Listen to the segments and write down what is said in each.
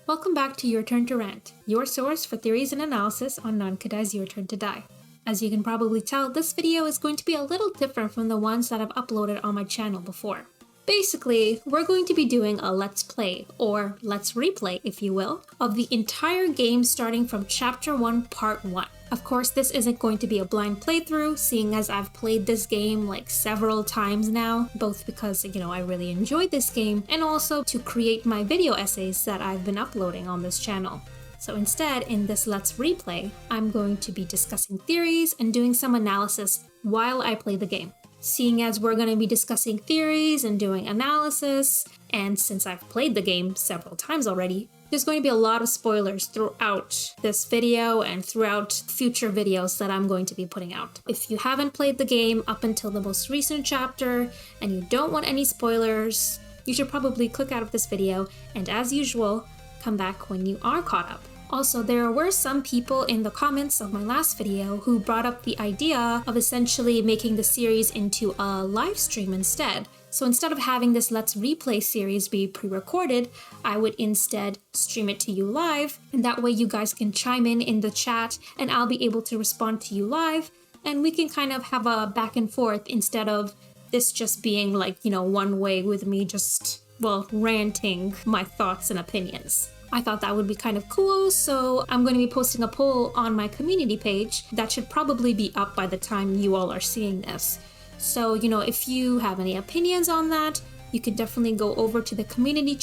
Welcome back to Your Turn to Rant, your source for theories and analysis on Nankadai's Your Turn to Die. As you can probably tell, this video is going to be a little different from the ones that I've uploaded on my channel before. Basically, we're going to be doing a let's play, or let's replay if you will, of the entire game starting from Chapter 1 Part 1. Of course, this isn't going to be a blind playthrough, seeing as I've played this game like several times now, both because, I really enjoyed this game, and also to create my video essays that I've been uploading on this channel. So instead, in this Let's Replay, I'm going to be discussing theories and doing some analysis while I play the game. Seeing as we're going to be discussing theories and doing analysis, and since I've played the game several times already, there's going to be a lot of spoilers throughout this video and throughout future videos that I'm going to be putting out. If you haven't played the game up until the most recent chapter and you don't want any spoilers, you should probably click out of this video and, as usual, come back when you are caught up. Also, there were some people in the comments of my last video who brought up the idea of essentially making the series into a live stream instead. So instead of having this Let's Replay series be pre-recorded, I would instead stream it to you live, and that way you guys can chime in the chat and I'll be able to respond to you live, and we can kind of have a back and forth instead of this just being like, one way with me just, ranting my thoughts and opinions. I thought that would be kind of cool, so I'm going to be posting a poll on my community page that should probably be up by the time you all are seeing this. So, if you have any opinions on that, you can definitely go over to the community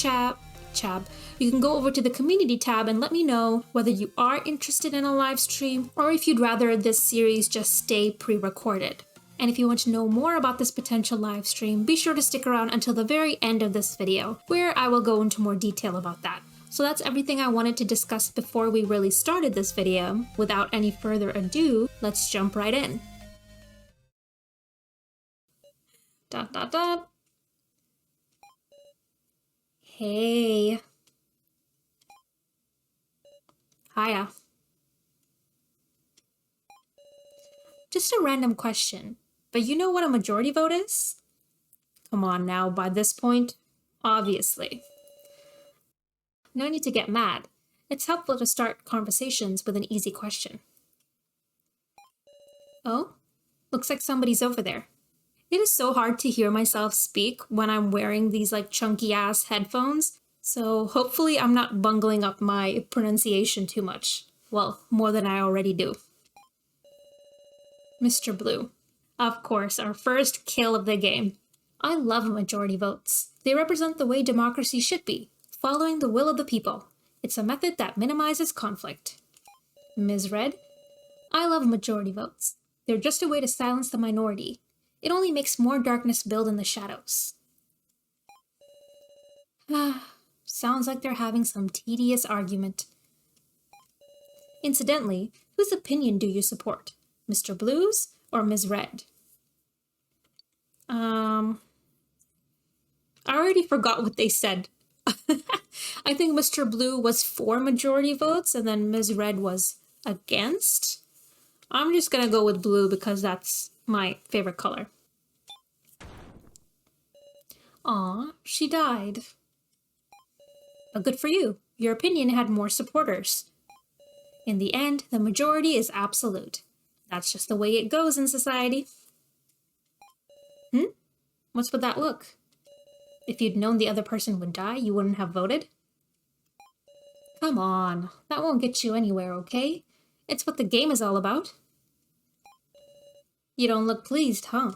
You can go over to the community tab and let me know whether you are interested in a live stream or if you'd rather this series just stay pre-recorded. And if you want to know more about this potential live stream, be sure to stick around until the very end of this video, where I will go into more detail about that. So that's everything I wanted to discuss before we really started this video. Without any further ado, let's jump right in. Hey. Hiya. Just a random question, but you know what a majority vote is? Come on now, by this point, obviously. No need to get mad. It's helpful to start conversations with an easy question. Oh, looks like somebody's over there. It is so hard to hear myself speak when I'm wearing these chunky ass headphones, so hopefully I'm not bungling up my pronunciation too much. Well, more than I already do. Mr. Blue. Of course, our first kill of the game. I love majority votes. They represent the way democracy should be, following the will of the people. It's a method that minimizes conflict. Ms. Red. I love majority votes. They're just a way to silence the minority. It only makes more darkness build in the shadows. Sounds like they're having some tedious argument. Incidentally, whose opinion do you support? Mr. Blue's or Ms. Red? I already forgot what they said. I think Mr. Blue was for majority votes and then Ms. Red was against. I'm just gonna go with blue because that's my favorite color. Aw, she died. But good for you. Your opinion had more supporters. In the end, the majority is absolute. That's just the way it goes in society. What's with that look? If you'd known the other person would die, you wouldn't have voted? Come on, that won't get you anywhere, okay? It's what the game is all about. You don't look pleased, huh?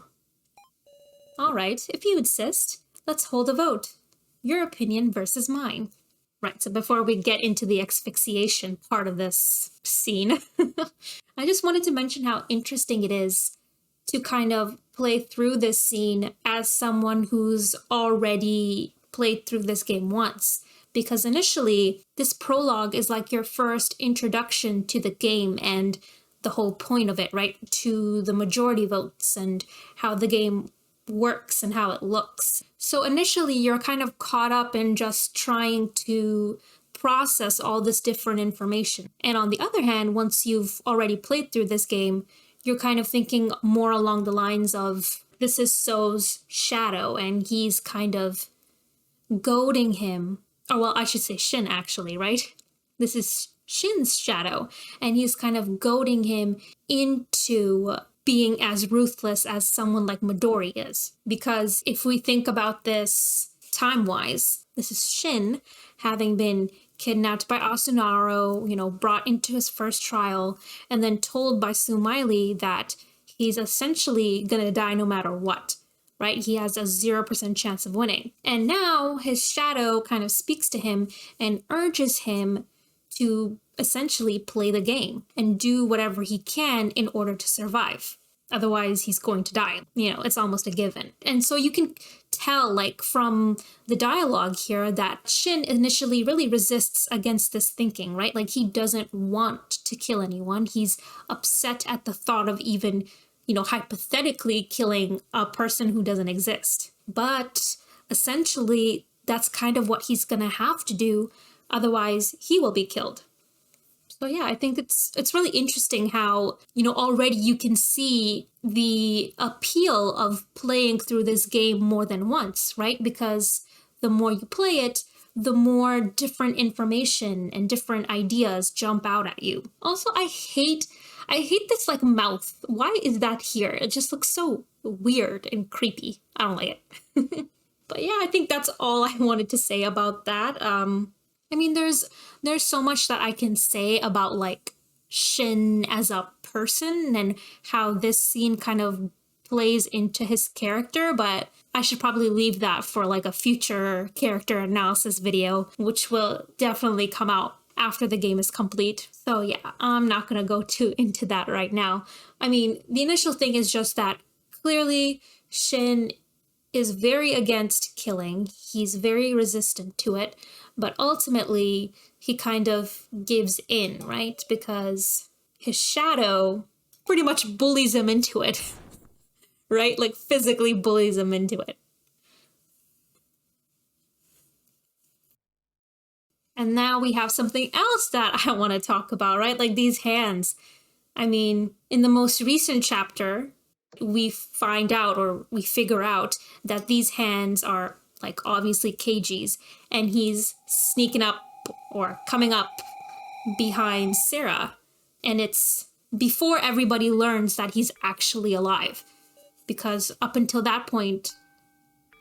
Alright, if you insist, let's hold a vote. Your opinion versus mine. Right, so before we get into the asphyxiation part of this scene, I just wanted to mention how interesting it is to kind of play through this scene as someone who's already played through this game once. Because initially, this prologue is like your first introduction to the game and the whole point of it, right? To the majority votes and how the game works and how it looks. So initially, you're kind of caught up in just trying to process all this different information. And on the other hand, once you've already played through this game, you're kind of thinking more along the lines of, this is So's shadow, and he's kind of goading him or well, I should say Shin actually, right? This is Shin's shadow, and he's kind of goading him into being as ruthless as someone like Midori is. Because if we think about this time-wise, this is Shin having been kidnapped by Asunaro, brought into his first trial, and then told by Sumaili that he's essentially gonna die no matter what, right? He has a 0% chance of winning. And now his shadow kind of speaks to him and urges him to essentially play the game and do whatever he can in order to survive. Otherwise, he's going to die. It's almost a given. And so you can tell, like, from the dialogue here that Shin initially really resists against this thinking, right? Like, he doesn't want to kill anyone. He's upset at the thought of even, hypothetically killing a person who doesn't exist. But essentially, that's kind of what he's gonna have to do. Otherwise, he will be killed. So yeah, I think it's really interesting how, already you can see the appeal of playing through this game more than once, right? Because the more you play it, the more different information and different ideas jump out at you. Also, I hate this like mouth. Why is that here? It just looks so weird and creepy. I don't like it. But yeah, I think that's all I wanted to say about that. I mean, there's so much that I can say about like Shin as a person and how this scene kind of plays into his character, but I should probably leave that for like a future character analysis video, which will definitely come out after the game is complete. So yeah, I'm not gonna go too into that right now. I mean, the initial thing is just that clearly Shin is very against killing. He's very resistant to it, but ultimately he kind of gives in, right? Because his shadow pretty much bullies him into it, right? Like physically bullies him into it. And now we have something else that I want to talk about, right? Like these hands. I mean, in the most recent chapter, we find out or we figure out that these hands are like obviously Keiji's, and he's sneaking up or coming up behind Sara, and it's before everybody learns that he's actually alive, because up until that point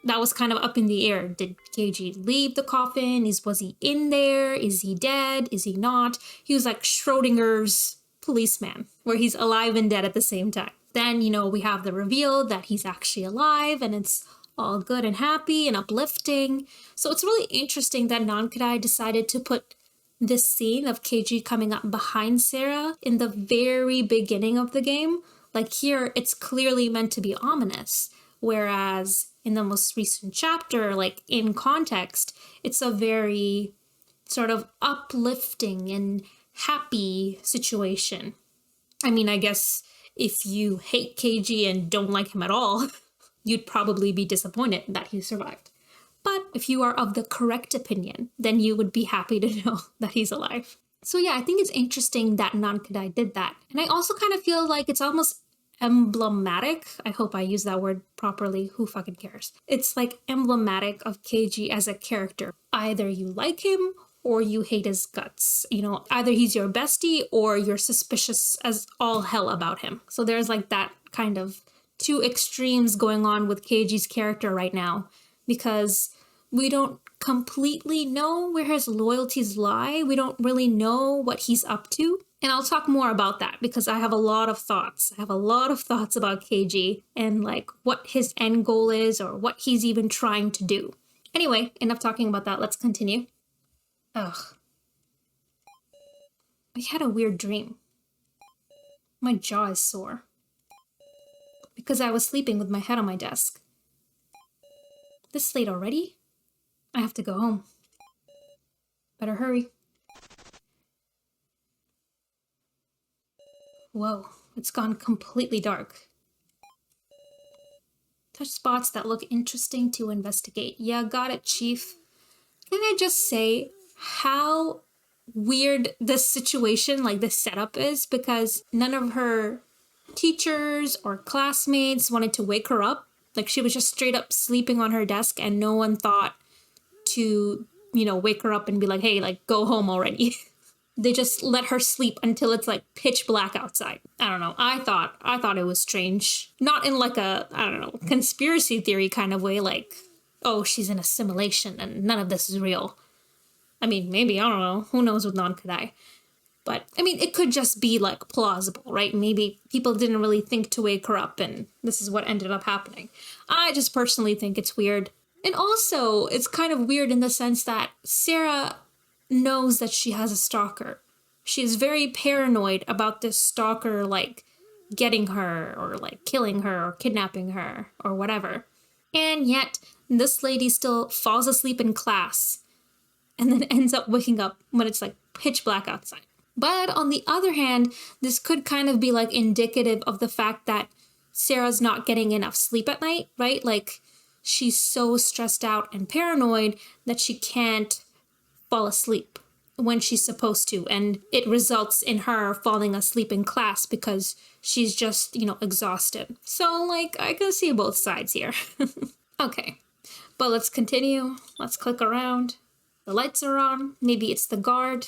that was kind of up in the air. Did Keiji leave the coffin? Was he in there? Is he dead? Is he not? He was like Schrodinger's policeman, where he's alive and dead at the same time. Then, we have the reveal that he's actually alive, and it's all good and happy and uplifting. So it's really interesting that Nankadai decided to put this scene of Keiji coming up behind Sara in the very beginning of the game. Like here, it's clearly meant to be ominous, whereas in the most recent chapter, like in context, it's a very sort of uplifting and happy situation. I mean, I guess if you hate Keiji and don't like him at all, you'd probably be disappointed that he survived. But if you are of the correct opinion, then you would be happy to know that he's alive. So yeah, I think it's interesting that Nankadai did that. And I also kind of feel like it's almost emblematic. I hope I use that word properly. Who fucking cares? It's like emblematic of Keiji as a character. Either you like him or you hate his guts. Either he's your bestie or you're suspicious as all hell about him. So there's like that kind of two extremes going on with Keiji's character right now, because we don't completely know where his loyalties lie. We don't really know what he's up to. And I'll talk more about that because I have a lot of thoughts. I have a lot of thoughts about Keiji and like what his end goal is or what he's even trying to do. Anyway, enough talking about that. Let's continue. Ugh. I had a weird dream. My jaw is sore. Because I was sleeping with my head on my desk. This late already? I have to go home. Better hurry. Whoa, it's gone completely dark. Touch spots that look interesting to investigate. Yeah, got it, Chief. Can I just say how weird this situation, like this setup is, because none of her teachers or classmates wanted to wake her up. Like she was just straight up sleeping on her desk and no one thought to wake her up and be like, hey, like, go home already. They just let her sleep until it's like pitch black outside. I don't know. I thought it was strange. Not in like a, I don't know, conspiracy theory kind of way, like, oh, she's in a simulation and none of this is real. I mean, maybe, I don't know. Who knows with non-Kadai? But, I mean, it could just be, like, plausible, right? Maybe people didn't really think to wake her up, and this is what ended up happening. I just personally think it's weird. And also, it's kind of weird in the sense that Sara knows that she has a stalker. She is very paranoid about this stalker, like, getting her, or, like, killing her, or kidnapping her, or whatever. And yet, this lady still falls asleep in class, and then ends up waking up when it's, like, pitch black outside. But on the other hand, this could kind of be like indicative of the fact that Sarah's not getting enough sleep at night, right? Like she's so stressed out and paranoid that she can't fall asleep when she's supposed to. And it results in her falling asleep in class because she's just, exhausted. So like, I can see both sides here. Okay, but let's continue. Let's click around. The lights are on. Maybe it's the guard.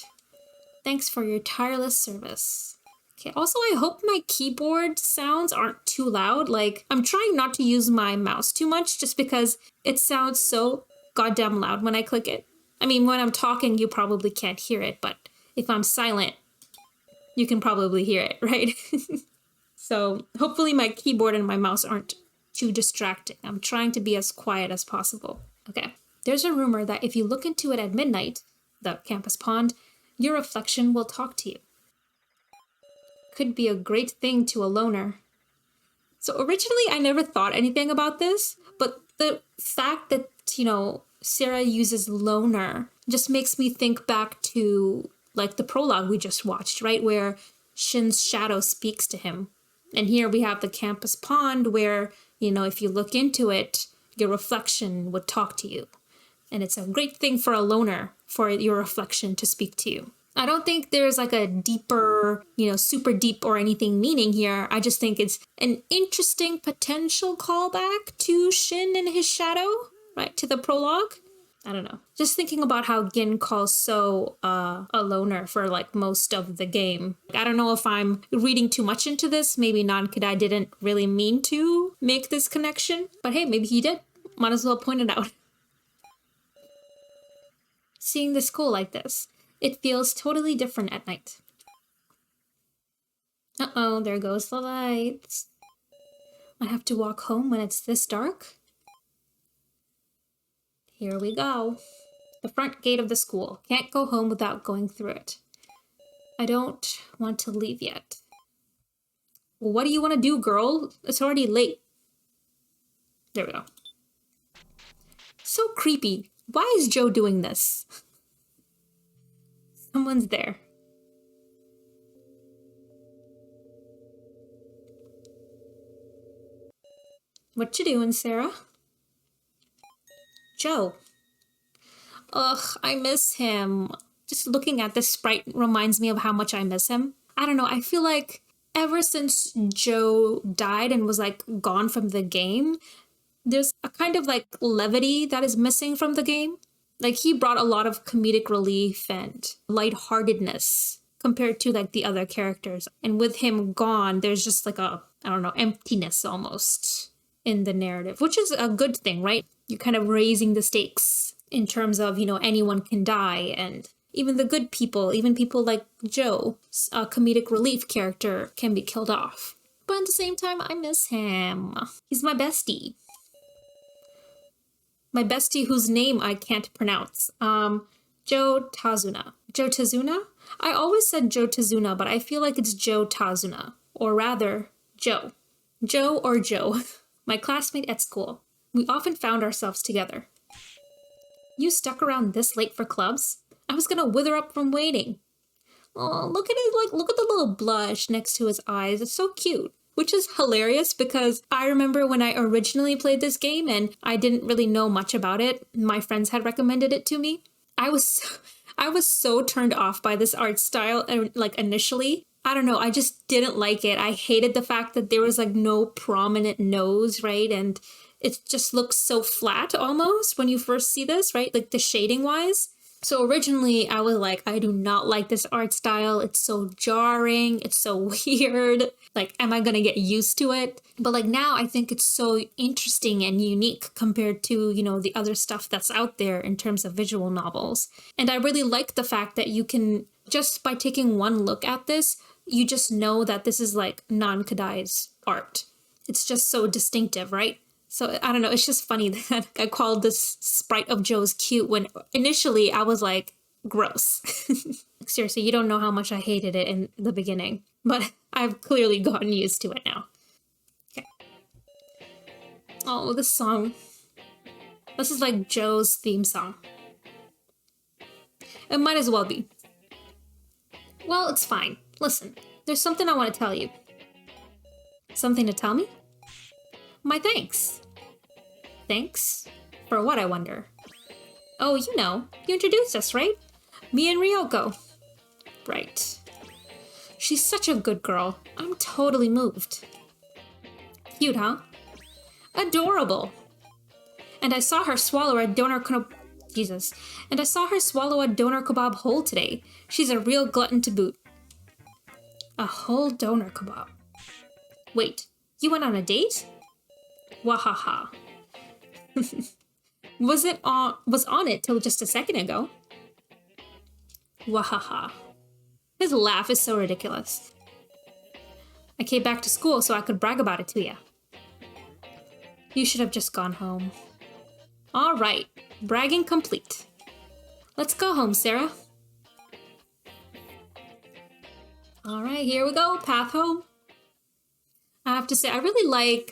Thanks for your tireless service. Okay, also I hope my keyboard sounds aren't too loud. Like, I'm trying not to use my mouse too much just because it sounds so goddamn loud when I click it. I mean, when I'm talking, you probably can't hear it, but if I'm silent, you can probably hear it, right? So hopefully my keyboard and my mouse aren't too distracting. I'm trying to be as quiet as possible. Okay, there's a rumor that if you look into it at midnight, the campus pond, your reflection will talk to you. Could be a great thing to a loner. So originally I never thought anything about this, but the fact that, Sara uses loner just makes me think back to like the prologue we just watched, right? Where Shin's shadow speaks to him. And here we have the campus pond where, if you look into it, your reflection would talk to you. And it's a great thing for a loner, for your reflection to speak to you. I don't think there's like a deeper, super deep or anything meaning here. I just think it's an interesting potential callback to Shin and his shadow, right? To the prologue. I don't know. Just thinking about how Gin calls So a loner for like most of the game. I don't know if I'm reading too much into this. Maybe non-Kadai didn't really mean to make this connection. But hey, maybe he did. Might as well point it out. Seeing the school like this, it feels totally different at night. Uh-oh, there goes the lights. I have to walk home when it's this dark? Here we go. The front gate of the school. Can't go home without going through it. I don't want to leave yet. Well, what do you want to do, girl? It's already late. There we go. So creepy. Why is Joe doing this? Someone's there. What you doing, Sara? Joe. Ugh, I miss him. Just looking at this sprite reminds me of how much I miss him. I don't know, I feel like ever since Joe died and was like gone from the game, there's a kind of like levity that is missing from the game. Like he brought a lot of comedic relief and lightheartedness compared to like the other characters. And with him gone, there's just like a, I don't know, emptiness almost in the narrative, which is a good thing, right? You're kind of raising the stakes in terms of, anyone can die, and even the good people, even people like Joe, a comedic relief character, can be killed off. But at the same time, I miss him. He's my bestie. My bestie whose name I can't pronounce. Joe Tazuna. Joe Tazuna? I always said Joe Tazuna, but I feel like it's Joe Tazuna. Or rather, Joe. Joe or Joe. My classmate at school. We often found ourselves together. You stuck around this late for clubs? I was gonna wither up from waiting. Oh, look at it, look at the little blush next to his eyes. It's so cute. Which is hilarious because I remember when I originally played this game and I didn't really know much about it. My friends had recommended it to me. I was so turned off by this art style, like initially. I don't know, I just didn't like it. I hated the fact that there was like no prominent nose, right? And it just looks so flat almost when you first see this, right? Like the shading wise. So originally I was like, I do not like this art style. It's so jarring. It's so weird. Like, am I going to get used to it? But like now I think it's so interesting and unique compared to, you know, the other stuff that's out there in terms of visual novels. And I really like the fact that you can, just by taking one look at this, you just know that this is like non-Kodai's art. It's just so distinctive, right? So I don't know, it's just funny that I called this sprite of Joe's cute when initially I was like, gross. Seriously, you don't know how much I hated it in the beginning, but I've clearly gotten used to it now. Okay. Oh, this song. This is like Joe's theme song. It might as well be. Well, it's fine. Listen, there's something I want to tell you. Something to tell me? My thanks. Thanks? For what, I wonder? Oh, you know, you introduced us, right? Me and Ryoko. Right. She's such a good girl. I'm totally moved. Cute, huh? Adorable. And I saw her swallow a doner kebab whole today. She's a real glutton to boot. A whole doner kebab. Wait, you went on a date? Wahaha. Was on it till just a second ago. Wahaha. His laugh is so ridiculous. I came back to school so I could brag about it to you. You should have just gone home. All right, bragging complete. Let's go home, Sarah. All right, here we go, path home. I have to say, I really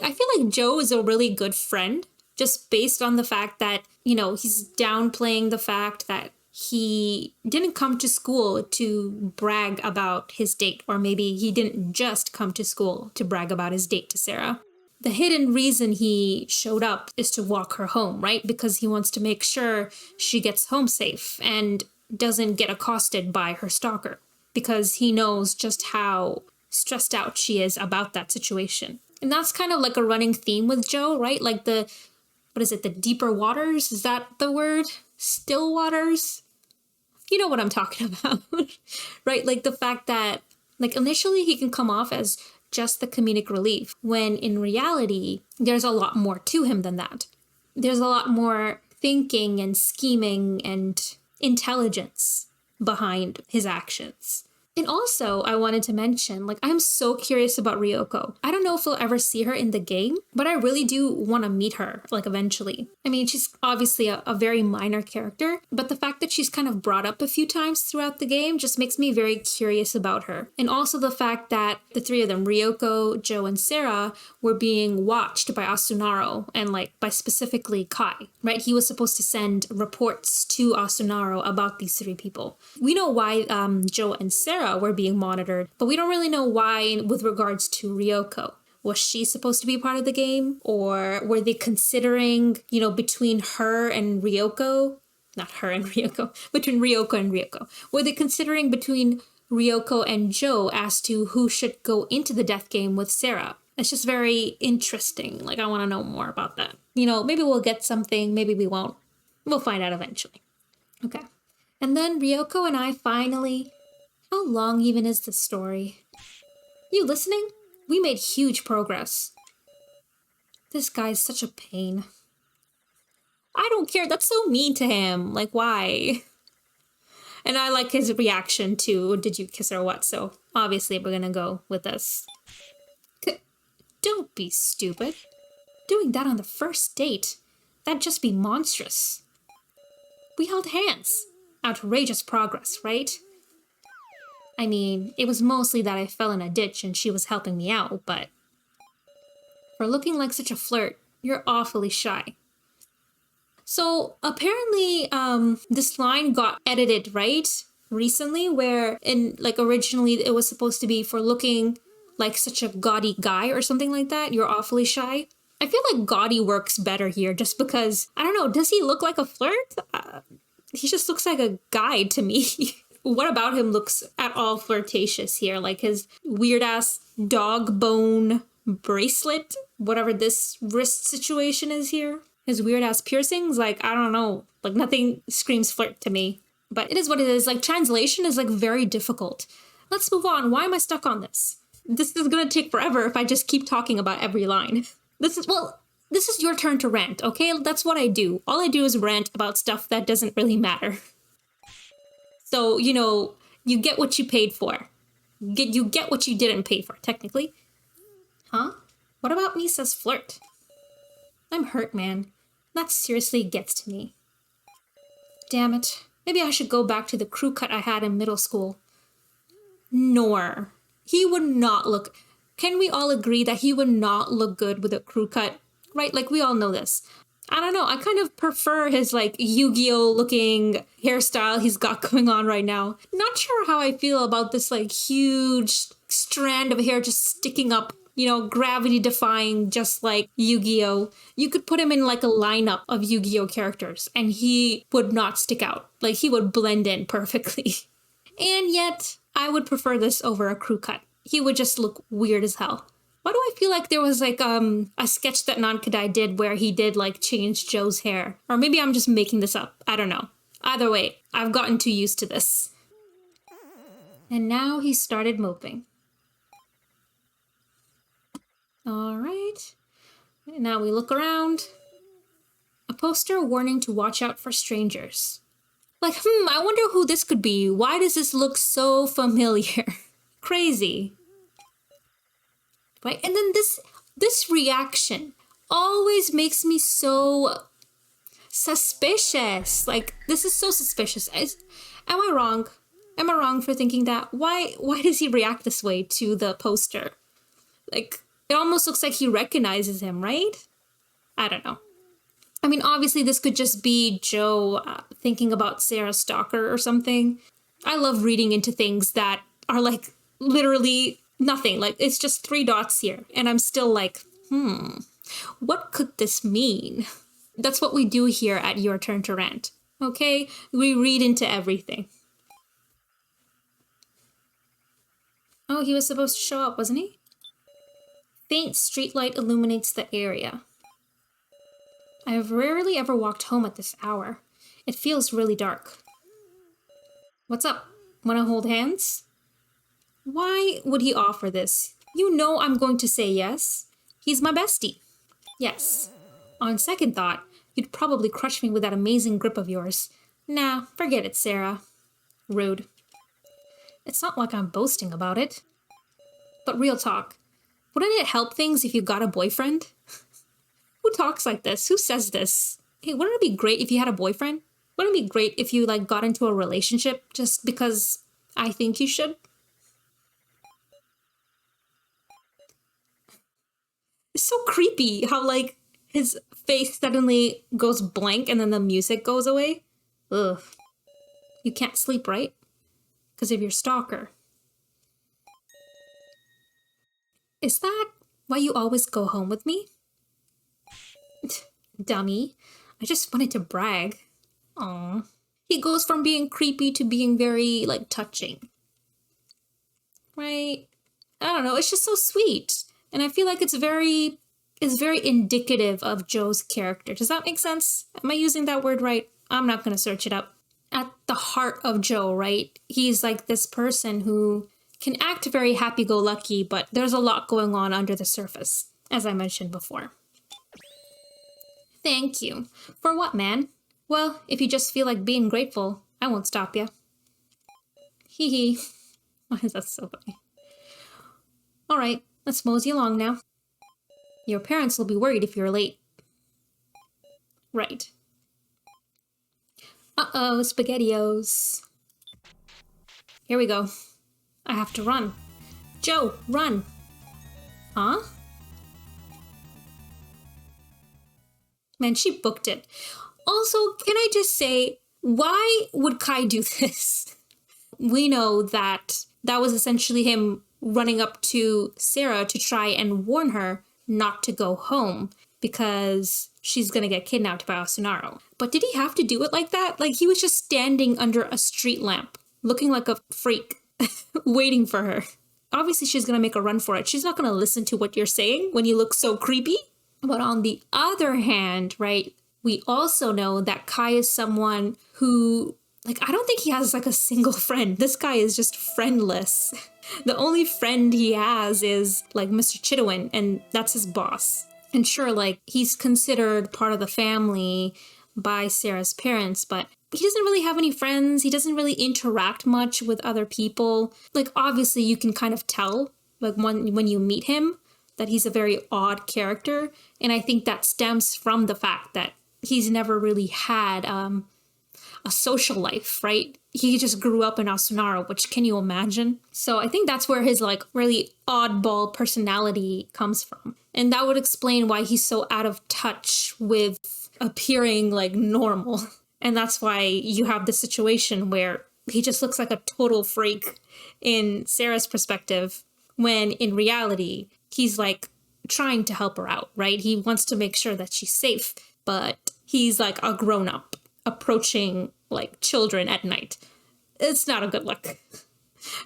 I feel like Joe is a really good friend, just based on the fact that, you know, he's downplaying the fact that he didn't come to school to brag about his date, or maybe he didn't just come to school to brag about his date to Sarah. The hidden reason he showed up is to walk her home, right? Because he wants to make sure she gets home safe and doesn't get accosted by her stalker, because he knows just how stressed out she is about that situation. And that's kind of like a running theme with Joe, right? Like the deeper waters? Is that the word? Still waters? You know what I'm talking about, right? Like the fact that, like, initially he can come off as just the comedic relief, when in reality, there's a lot more to him than that. There's a lot more thinking and scheming and intelligence behind his actions. And also, I wanted to mention, like, I'm so curious about Ryoko. I don't know if we'll ever see her in the game, but I really do want to meet her, like, eventually. I mean, she's obviously a very minor character, but the fact that she's kind of brought up a few times throughout the game just makes me very curious about her. And also the fact that the three of them, Ryoko, Joe, and Sarah, were being watched by Asunaro, and, like, by specifically Kai, right? He was supposed to send reports to Asunaro about these three people. We know why Joe and Sarah were being monitored, but we don't really know why with regards to Ryoko. Was she supposed to be part of the game? Or were they considering, you know, between her and Ryoko? Not her and Ryoko, between Ryoko and Ryoko. Were they considering between Ryoko and Joe as to who should go into the death game with Sarah? It's just very interesting. Like, I want to know more about that. You know, maybe we'll get something, maybe we won't. We'll find out eventually. Okay. And then Ryoko and I finally... How long even is the story? You listening? We made huge progress. This guy's such a pain. I don't care. That's so mean to him. Like, why? And I like his reaction to, did you kiss her or what? So obviously we're gonna go with this. Don't be stupid. Doing that on the first date. That'd just be monstrous. We held hands. Outrageous progress, right? I mean, it was mostly that I fell in a ditch and she was helping me out, but... For looking like such a flirt, you're awfully shy. So, apparently, this line got edited, right? Recently, where originally it was supposed to be for looking like such a gaudy guy or something like that. You're awfully shy. I feel like gaudy works better here just because, I don't know, does he look like a flirt? He just looks like a guy to me. What about him looks at all flirtatious here? Like his weird-ass dog bone bracelet, whatever this wrist situation is here. His weird ass piercings, like, I don't know, like nothing screams flirt to me. But it is what it is. Like, translation is like very difficult. Let's move on. Why am I stuck on this? This is gonna take forever if I just keep talking about every line. This is your turn to rant, okay? That's what I do. All I do is rant about stuff that doesn't really matter. So, you know, you get what you paid for. You get what you didn't pay for, technically. Huh? What about me says flirt? I'm hurt, man. That seriously gets to me. Damn it. Maybe I should go back to the crew cut I had in middle school. Nor. He would not look... Can we all agree that he would not look good with a crew cut? Right? Like, we all know this. I don't know. I kind of prefer his, like, Yu-Gi-Oh! Looking hairstyle he's got going on right now. Not sure how I feel about this, like, huge strand of hair just sticking up, you know, gravity-defying, just like Yu-Gi-Oh! You could put him in, like, a lineup of Yu-Gi-Oh! Characters, and he would not stick out. Like, he would blend in perfectly. And yet, I would prefer this over a crew cut. He would just look weird as hell. Why do I feel like there was like a sketch that Nankadai did where he did like change Joe's hair? Or maybe I'm just making this up. I don't know. Either way, I've gotten too used to this. And now he started moping. All right. And now we look around. A poster warning to watch out for strangers. Like, I wonder who this could be. Why does this look so familiar? Crazy. Right? And then this reaction always makes me so suspicious. Like, this is so suspicious. Am I wrong? Am I wrong for thinking that? Why does he react this way to the poster? Like, it almost looks like he recognizes him, right? I don't know. I mean, obviously this could just be Joe thinking about Sarah's stalker or something. I love reading into things that are like literally nothing. Like, it's just 3 dots here. And I'm still like, what could this mean? That's what we do here at Your Turn to Rant. Okay? We read into everything. Oh, he was supposed to show up, wasn't he? Faint streetlight illuminates the area. I have rarely ever walked home at this hour. It feels really dark. What's up? Wanna hold hands? Why would he offer this? You know I'm going to say yes. He's my bestie. Yes. On second thought, you'd probably crush me with that amazing grip of yours. Nah, forget it, Sarah. Rude. It's not like I'm boasting about it. But real talk, wouldn't it help things if you got a boyfriend? Who talks like this? Who says this? Hey, wouldn't it be great if you had a boyfriend? Wouldn't it be great if you, like, got into a relationship just because I think you should? It's so creepy how, like, his face suddenly goes blank and then the music goes away. Ugh. You can't sleep, right? Because of your stalker. Is that why you always go home with me? Dummy. I just wanted to brag. Aww. He goes from being creepy to being very, like, touching. Right? I don't know. It's just so sweet. And I feel like it's very indicative of Joe's character. Does that make sense? Am I using that word right? I'm not going to search it up. At the heart of Joe, right? He's like this person who can act very happy-go-lucky, but there's a lot going on under the surface, as I mentioned before. Thank you. For what, man? Well, if you just feel like being grateful, I won't stop you. Hee hee. Why is that so funny? All right, let's mosey along now. Your parents will be worried if you're late. Right. Uh-oh, SpaghettiOs. Here we go. I have to run. Joe, run. Huh? Man, she booked it. Also, can I just say, why would Kai do this? We know that was essentially him running up to Sarah to try and warn her not to go home because she's gonna get kidnapped by Asunaro. But did he have to do it like that? Like, he was just standing under a street lamp, looking like a freak, waiting for her. obviously she's gonna make a run for it. She's not gonna listen to what you're saying when you look so creepy. But on the other hand, right, we also know that Kai is someone who, like, I don't think he has like a single friend. This guy is just friendless. The only friend he has is like Mr. Chidouin, and that's his boss. And sure, like, he's considered part of the family by Sarah's parents, but he doesn't really have any friends. He doesn't really interact much with other people. Like, obviously you can kind of tell, like, when you meet him, that he's a very odd character. And I think that stems from the fact that he's never really had a social life, right? He just grew up in Asunara, which, can you imagine? So I think that's where his like really oddball personality comes from. And that would explain why he's so out of touch with appearing like normal. And that's why you have the situation where he just looks like a total freak in Sarah's perspective, when in reality, he's like trying to help her out, right? He wants to make sure that she's safe, but he's like a grown-up approaching like children at night. It's not a good look.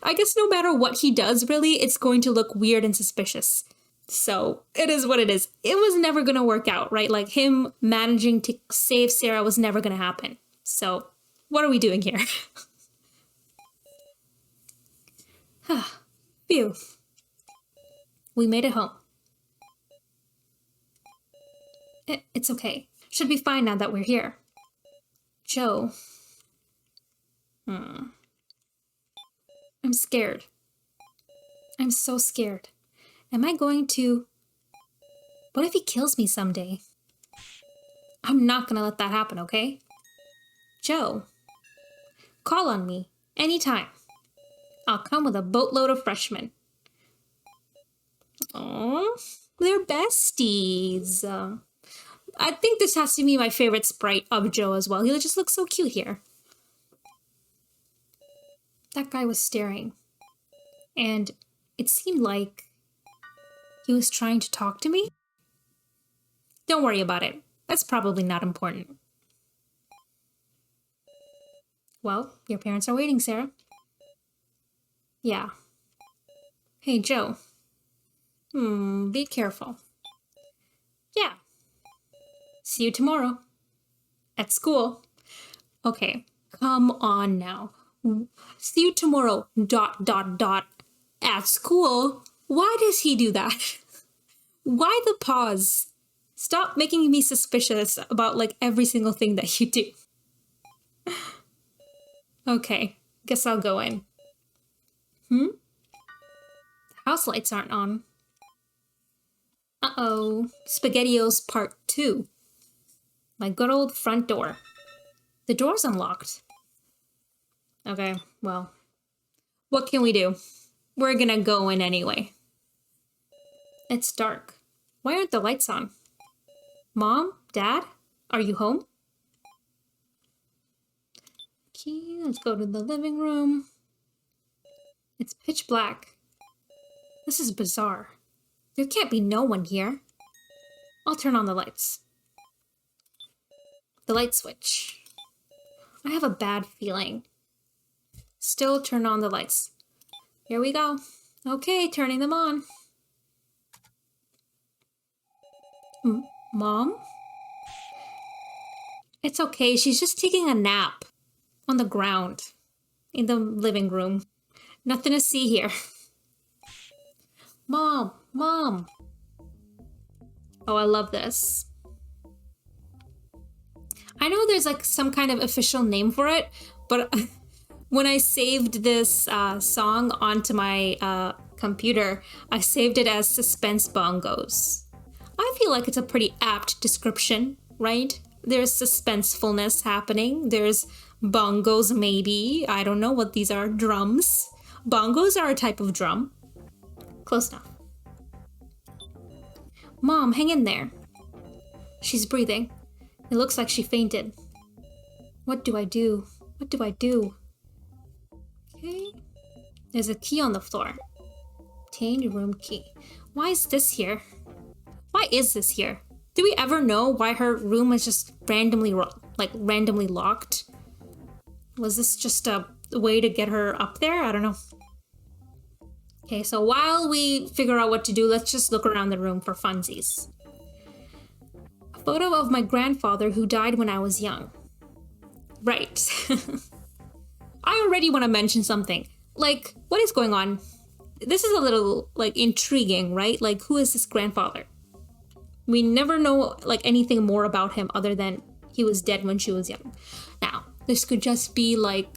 I guess no matter what he does, really, it's going to look weird and suspicious. So it is what it is. It was never going to work out, right? Like, him managing to save Sarah was never going to happen. So what are we doing here? Phew. We made it home. It's okay. Should be fine now that we're here. Joe. I'm scared. I'm so scared. Am I going to... What if he kills me someday? I'm not gonna let that happen, okay? Joe. Call on me. Anytime. I'll come with a boatload of freshmen. Oh, they're besties. I think this has to be my favorite sprite of Joe as well. He just looks so cute here. That guy was staring, and it seemed like he was trying to talk to me. Don't worry about it. That's probably not important. Well, your parents are waiting, Sarah. Yeah. Hey, Joe. Be careful. Yeah. See you tomorrow. At school. Okay, come on now. See you tomorrow, ... At school? Why does he do that? Why the pause? Stop making me suspicious about, like, every single thing that you do. Okay, guess I'll go in. The house lights aren't on. Uh-oh. SpaghettiOs Part 2. My good old front door. The door's unlocked. Okay, well, what can we do? We're gonna go in anyway. It's dark. Why aren't the lights on? Mom? Dad? Are you home? Okay, let's go to the living room. It's pitch black. This is bizarre. There can't be no one here. I'll turn on the lights. The light switch. I have a bad feeling. Still turn on the lights. Here we go. Okay, turning them on. Mom? It's okay, she's just taking a nap. On the ground. In the living room. Nothing to see here. Mom! Mom! Oh, I love this. I know there's like some kind of official name for it, but when I saved this song onto my computer, I saved it as Suspense Bongos. I feel like it's a pretty apt description, right? There's suspensefulness happening. There's bongos, maybe. I don't know what these are. Drums. Bongos are a type of drum. Close enough. Mom, hang in there. She's breathing. It looks like she fainted. What do I do? What do I do? Okay. There's a key on the floor. Obtained room key. Why is this here? Why is this here? Do we ever know why her room is just randomly locked? Was this just a way to get her up there? I don't know. Okay, so while we figure out what to do, let's just look around the room for funsies. A photo of my grandfather who died when I was young. Right. I already want to mention something. Like, what is going on? This is a little, like, intriguing, right? Like, who is this grandfather? We never know, like, anything more about him other than he was dead when she was young. Now, this could just be, like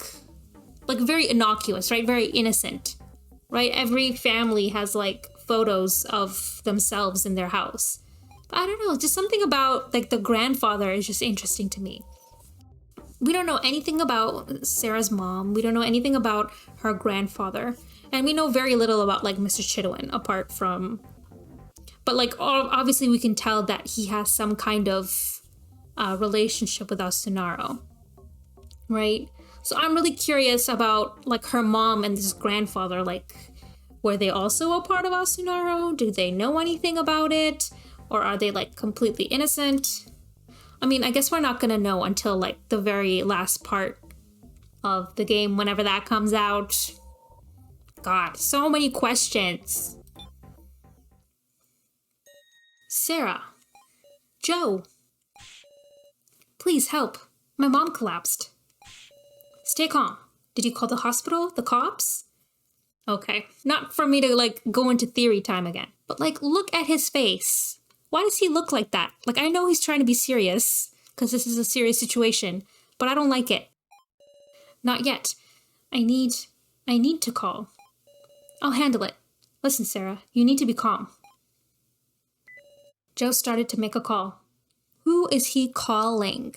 very innocuous, right? Very innocent, right? Every family has, like, photos of themselves in their house. But I don't know, just something about, like, the grandfather is just interesting to me. We don't know anything about Sarah's mom. We don't know anything about her grandfather. And we know very little about, like, Mr. Chidouin, apart from... But, like, obviously we can tell that he has some kind of relationship with Asunaro, right? So I'm really curious about, like, her mom and this grandfather. Like, were they also a part of Asunaro? Do they know anything about it? Or are they, like, completely innocent? I mean, I guess we're not gonna know until, like, the very last part of the game, whenever that comes out. God, so many questions. Sarah. Joe. Please help. My mom collapsed. Stay calm. Did you call the hospital? The cops? Okay, not for me to, like, go into theory time again. But, like, look at his face. Why does he look like that? Like, I know he's trying to be serious, because this is a serious situation, but I don't like it. Not yet. I need to call. I'll handle it. Listen, Sarah, you need to be calm. Joe started to make a call. Who is he calling?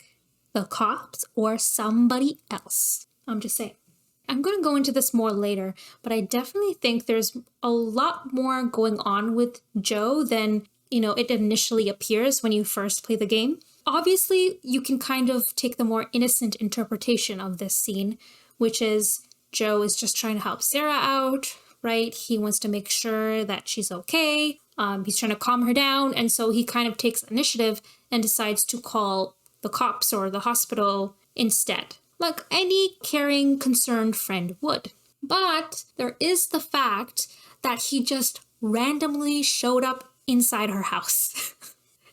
The cops or somebody else? I'm just saying. I'm going to go into this more later, but I definitely think there's a lot more going on with Joe than, you know, it initially appears when you first play the game. Obviously, you can kind of take the more innocent interpretation of this scene, which is Joe is just trying to help Sarah out, right? He wants to make sure that she's okay. He's trying to calm her down, and so he kind of takes initiative and decides to call the cops or the hospital instead, like any caring, concerned friend would. But there is the fact that he just randomly showed up inside her house.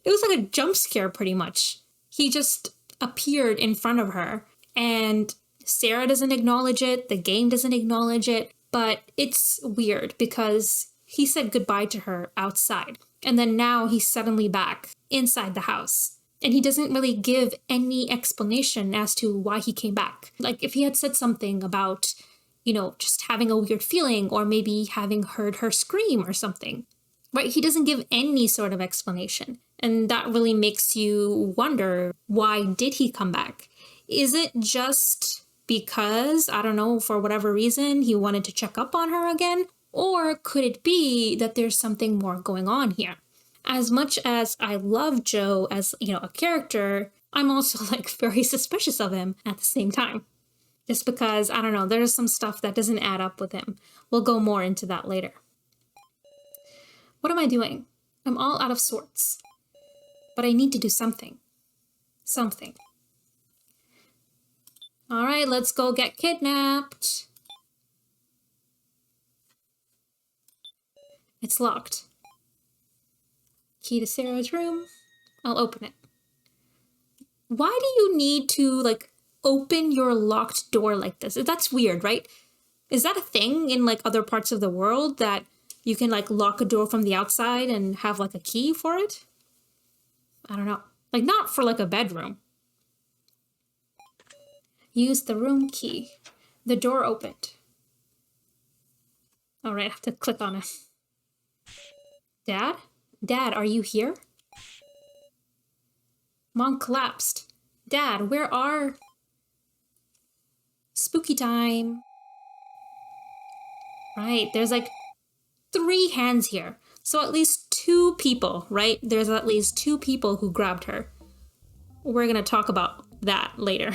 It was like a jump scare, pretty much. He just appeared in front of her, and Sarah doesn't acknowledge it, the game doesn't acknowledge it, but it's weird because he said goodbye to her outside, and then now he's suddenly back inside the house. And he doesn't really give any explanation as to why he came back. Like, if he had said something about, you know, just having a weird feeling or maybe having heard her scream or something, right? He doesn't give any sort of explanation. And that really makes you wonder, why did he come back? Is it just because, I don't know, for whatever reason, he wanted to check up on her again? Or could it be that there's something more going on here? As much as I love Joe as, you know, a character, I'm also, like, very suspicious of him at the same time. Just because, I don't know, there's some stuff that doesn't add up with him. We'll go more into that later. What am I doing? I'm all out of sorts. But I need to do something. Something. All right, let's go get kidnapped. It's locked. Key to Sarah's room. I'll open it. Why do you need to, like, open your locked door like this? That's weird, right? Is that a thing in, like, other parts of the world that you can, like, lock a door from the outside and have, like, a key for it? I don't know. Like, not for, like, a bedroom. Use the room key. The door opened. All right, I have to click on it. Dad? Dad, are you here? Mom collapsed. Dad, where are... Spooky time. Right, there's like 3 hands here. So at least 2 people, right? There's at least 2 people who grabbed her. We're gonna talk about that later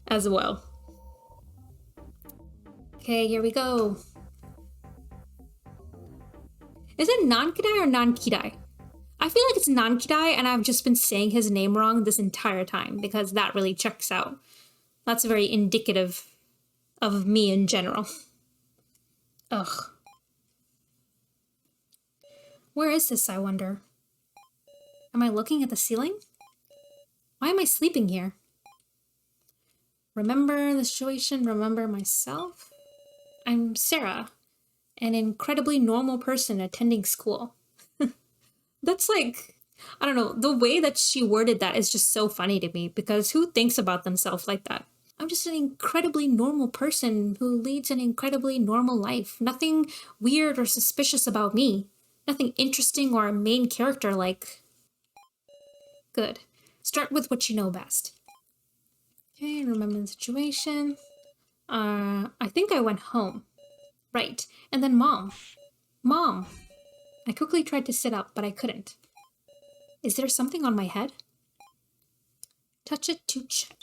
as well. Okay, here we go. Is it Nankidai or Nankidai? I feel like it's Nankidai, and I've just been saying his name wrong this entire time because that really checks out. That's very indicative of me in general. Ugh. Where is this, I wonder? Am I looking at the ceiling? Why am I sleeping here? Remember the situation, remember myself? I'm Sarah, an incredibly normal person attending school. That's like, I don't know, the way that she worded that is just so funny to me, because who thinks about themselves like that? I'm just an incredibly normal person who leads an incredibly normal life. Nothing weird or suspicious about me. Nothing interesting or a main character like. Good. Start with what you know best. Okay, remember the situation. I think I went home. Right. And then Mom. Mom. I quickly tried to sit up, but I couldn't. Is there something on my head? Touch it to check.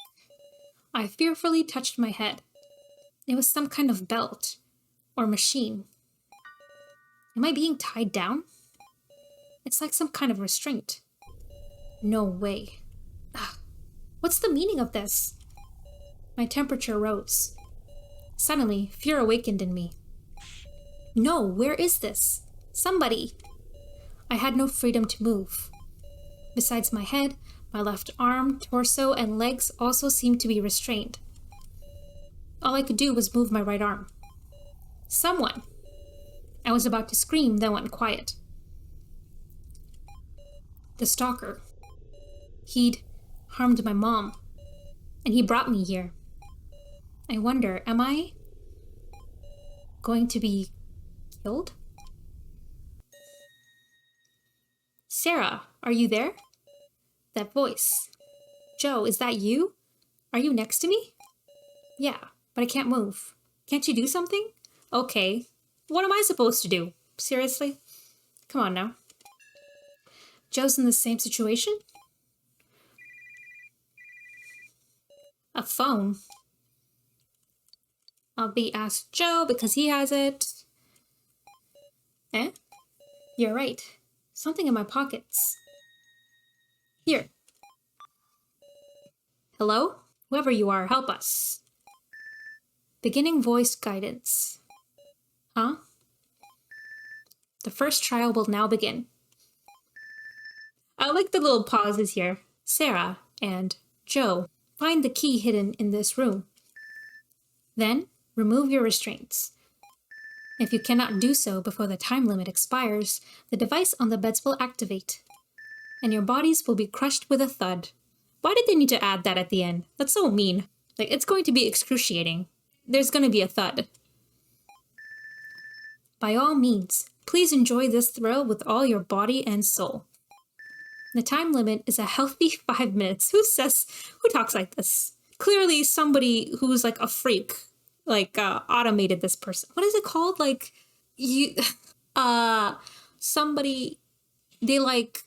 I fearfully touched my head. It was some kind of belt or machine. Am I being tied down? It's like some kind of restraint. No way. Ugh. What's the meaning of this? My temperature rose. Suddenly, fear awakened in me. No, where is this? Somebody! I had no freedom to move. Besides my head, my left arm, torso, and legs also seemed to be restrained. All I could do was move my right arm. Someone! I was about to scream, then went quiet. The stalker. He'd harmed my mom, and he brought me here. I wonder, am I going to be killed? Sarah, are you there? That voice. Joe, is that you? Are you next to me? Yeah, but I can't move. Can't you do something? Okay. What am I supposed to do? Seriously? Come on now. Joe's in the same situation? A phone. I'll be asked Joe because he has it. Eh? You're right. Something in my pockets. Here. Hello? Whoever you are, help us. Beginning voice guidance. Huh? The first trial will now begin. I like the little pauses here. Sarah and Joe, find the key hidden in this room. Then, remove your restraints. If you cannot do so before the time limit expires, the device on the beds will activate, and your bodies will be crushed with a thud. Why did they need to add that at the end? That's so mean. Like, it's going to be excruciating. There's going to be a thud. By all means, please enjoy this thrill with all your body and soul. The time limit is a healthy 5 minutes. Who talks like this? Clearly somebody who's like a freak, like automated this person. What is it called? Like somebody, they like,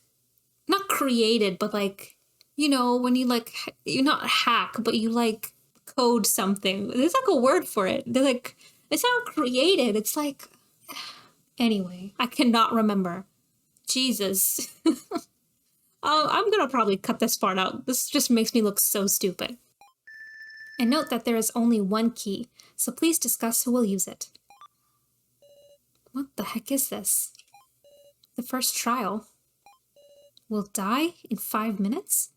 not created, but like, you know, when you like, you not hack, but you like code something. There's like a word for it. They're like, it's not created. It's like, anyway, I cannot remember. Jesus. I'm gonna probably cut this part out. This just makes me look so stupid. And note that there is only one key, so please discuss who will use it. What the heck is this? The first trial. Will die in 5 minutes?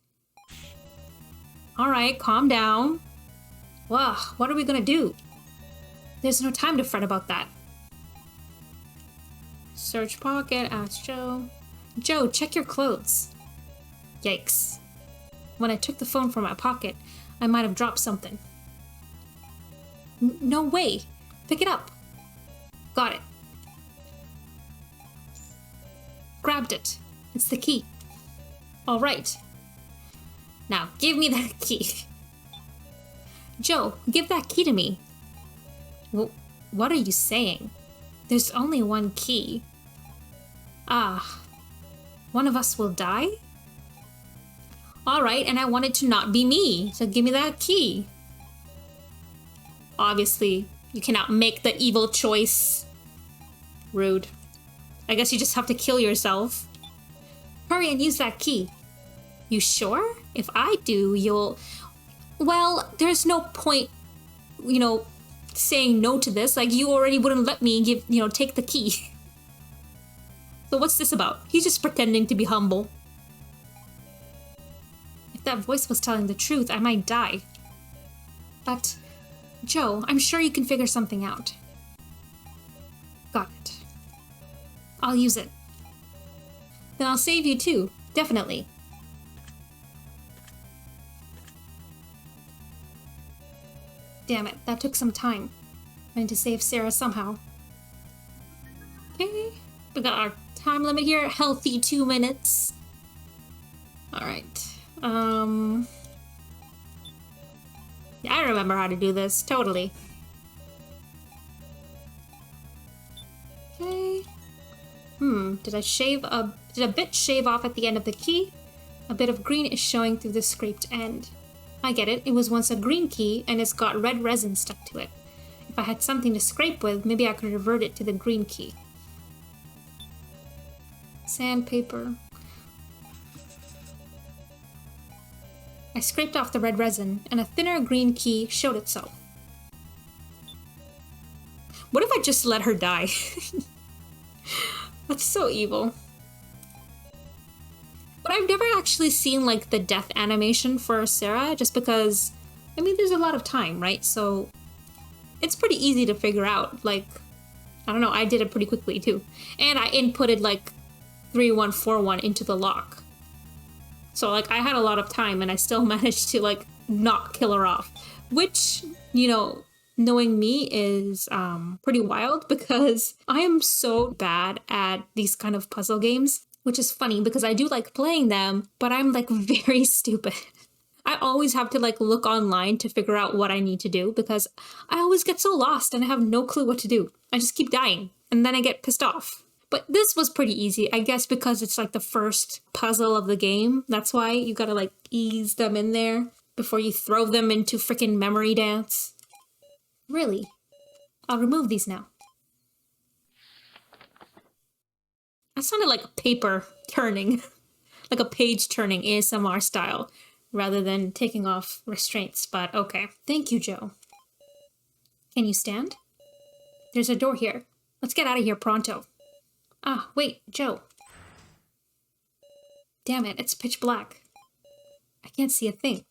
Alright, calm down. Wow, what are we gonna do? There's no time to fret about that. Search pocket, ask Joe. Joe, check your clothes. Yikes. When I took the phone from my pocket, I might have dropped something. No way! Pick it up! Got it. Grabbed it. It's the key. Alright. Now, give me that key. Joe, give that key to me. What are you saying? There's only one key. Ah. One of us will die? Alright, and I want it to not be me, so give me that key. Obviously, you cannot make the evil choice. Rude. I guess you just have to kill yourself. Hurry and use that key. You sure? If I do, you'll... Well, there's no point, you know, saying no to this. Like, you already wouldn't let me take the key. So what's this about? He's just pretending to be humble. If that voice was telling the truth, I might die. But, Joe, I'm sure you can figure something out. Got it. I'll use it. Then I'll save you too, definitely. Damn it, that took some time. I need to save Sara somehow. Okay, we got our time limit here, healthy 2 minutes. Alright, yeah, I remember how to do this, totally. Okay. Did a bit shave off at the end of the key? A bit of green is showing through the scraped end. I get it, it was once a green key and it's got red resin stuck to it. If I had something to scrape with, maybe I could revert it to the green key. Sandpaper. I scraped off the red resin and a thinner green key showed itself. What if I just let her die? That's so evil. But I've never actually seen like the death animation for Sara, just because, I mean, there's a lot of time, right? So it's pretty easy to figure out. Like, I don't know, I did it pretty quickly too. And I inputted like 3141 into the lock. So like I had a lot of time and I still managed to like not kill her off, which, you know, knowing me is pretty wild because I am so bad at these kind of puzzle games, which is funny because I do like playing them, but I'm like very stupid. I always have to like look online to figure out what I need to do because I always get so lost and I have no clue what to do. I just keep dying and then I get pissed off. But this was pretty easy, I guess, because it's like the first puzzle of the game. That's why you gotta like ease them in there before you throw them into freaking memory dance. Really? I'll remove these now. That sounded like a paper turning, like a page turning ASMR style, rather than taking off restraints, but okay. Thank you, Joe. Can you stand? There's a door here. Let's get out of here pronto. Ah, wait, Joe. Damn it, it's pitch black. I can't see a thing.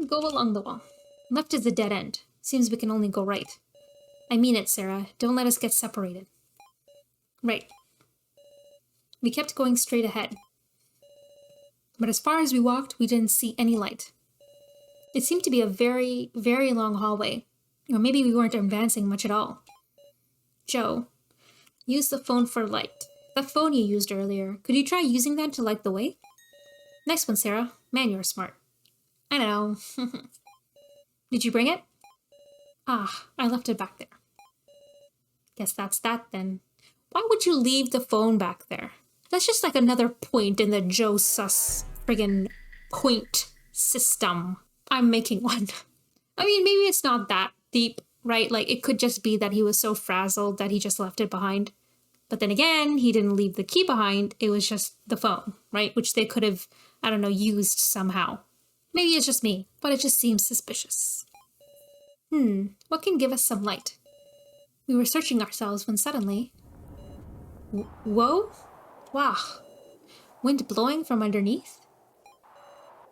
Go along the wall. Left is a dead end. Seems we can only go right. I mean it, Sara. Don't let us get separated. Right. We kept going straight ahead. But as far as we walked, we didn't see any light. It seemed to be a very, very long hallway. Or maybe we weren't advancing much at all. Joe, use the phone for light. That phone you used earlier, could you try using that to light the way? Nice one, Sara. Man, you're smart. I know. Did you bring it? Ah, I left it back there. Guess that's that then. Why would you leave the phone back there? That's just like another point in the Joe sus friggin' point system. I'm making one. I mean, maybe it's not that deep, right? Like, it could just be that he was so frazzled that he just left it behind. But then again, he didn't leave the key behind. It was just the phone, right? Which they could have, I don't know, used somehow. Maybe it's just me, but it just seems suspicious. What can give us some light? We were searching ourselves when suddenly... Whoa? Wow. Wind blowing from underneath?